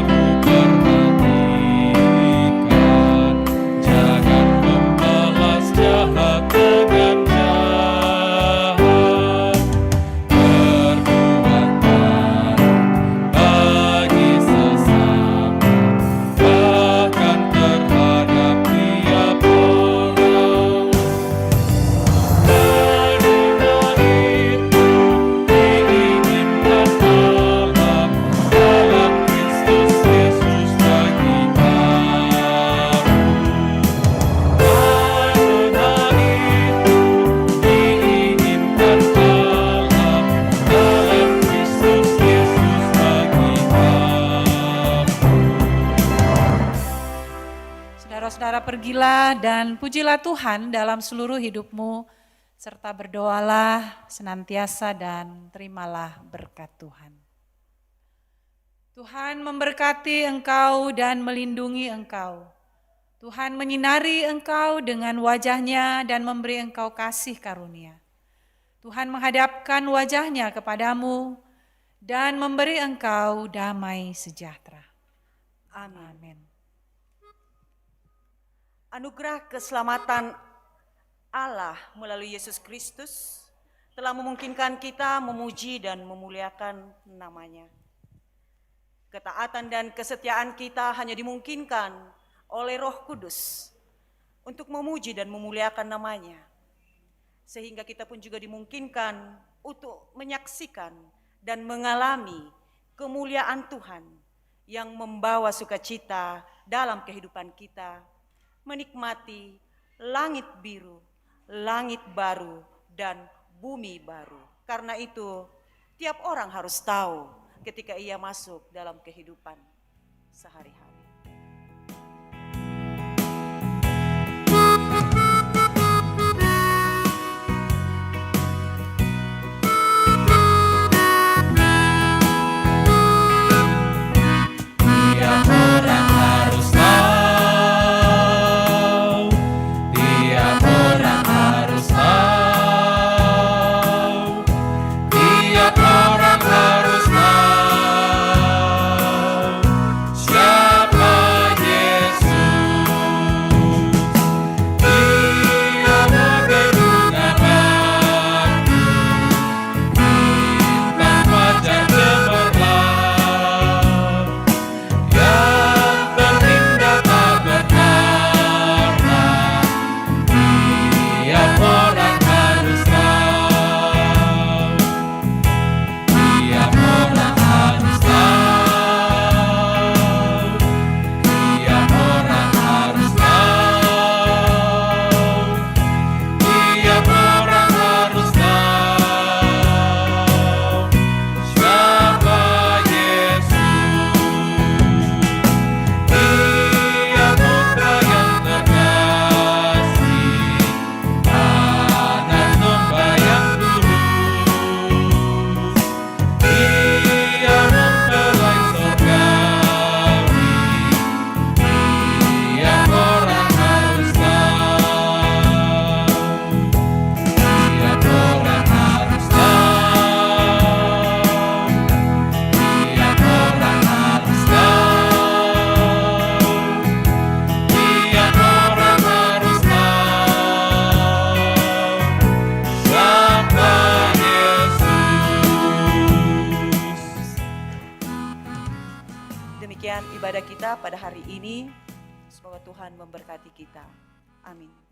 Hendaklah kamu perhatikan, jangan membalas jahat dengan jahat. Berbuat baik bagi sesama, bahkan terhadap tiap orang. Karena itu diinginkan Allah dalam Kristus Yesus bagi kamu. Karena itu diinginkan Allah dalam Kristus Yesus bagi kamu. Saudara-saudara, pergilah dan pujilah Tuhan dalam seluruh hidupmu, serta berdoalah senantiasa dan terimalah berkat Tuhan. Tuhan memberkati engkau dan melindungi engkau. Tuhan menyinari engkau dengan wajah-Nya dan memberi engkau kasih karunia. Tuhan menghadapkan wajah-Nya kepadamu dan memberi engkau damai sejahtera. Amin. Anugerah keselamatan Allah melalui Yesus Kristus telah memungkinkan kita memuji dan memuliakan nama-Nya. Ketaatan dan kesetiaan kita hanya dimungkinkan oleh Roh Kudus untuk memuji dan memuliakan nama-Nya. Sehingga kita pun juga dimungkinkan untuk menyaksikan dan mengalami kemuliaan Tuhan yang membawa sukacita dalam kehidupan kita, menikmati langit biru, langit baru, dan bumi baru. Karena itu, tiap orang harus tahu ketika ia masuk dalam kehidupan sehari-hari. Tiap orang harus tahu, tiap orang harus tahu, tiap orang harus tahu siapa Yesus. Dia bagai bunga bakti, bintang fajar cemerlang, yang terindah tak berharga. Tiap orang harus tahu, tiap orang harus tahu, tiap orang harus tahu, tiap orang harus tahu siapa Yesus. Dia domba yang terkasih, anak domba yang lurus. Dia mempelai surgawi, tiap orang harus tahu, tiap orang harus tahu, tiap orang harus tahu, tiap orang harus tahu siapa Yesus. Demikian ibadah kita pada hari ini. Semoga Tuhan memberkati kita. Amin.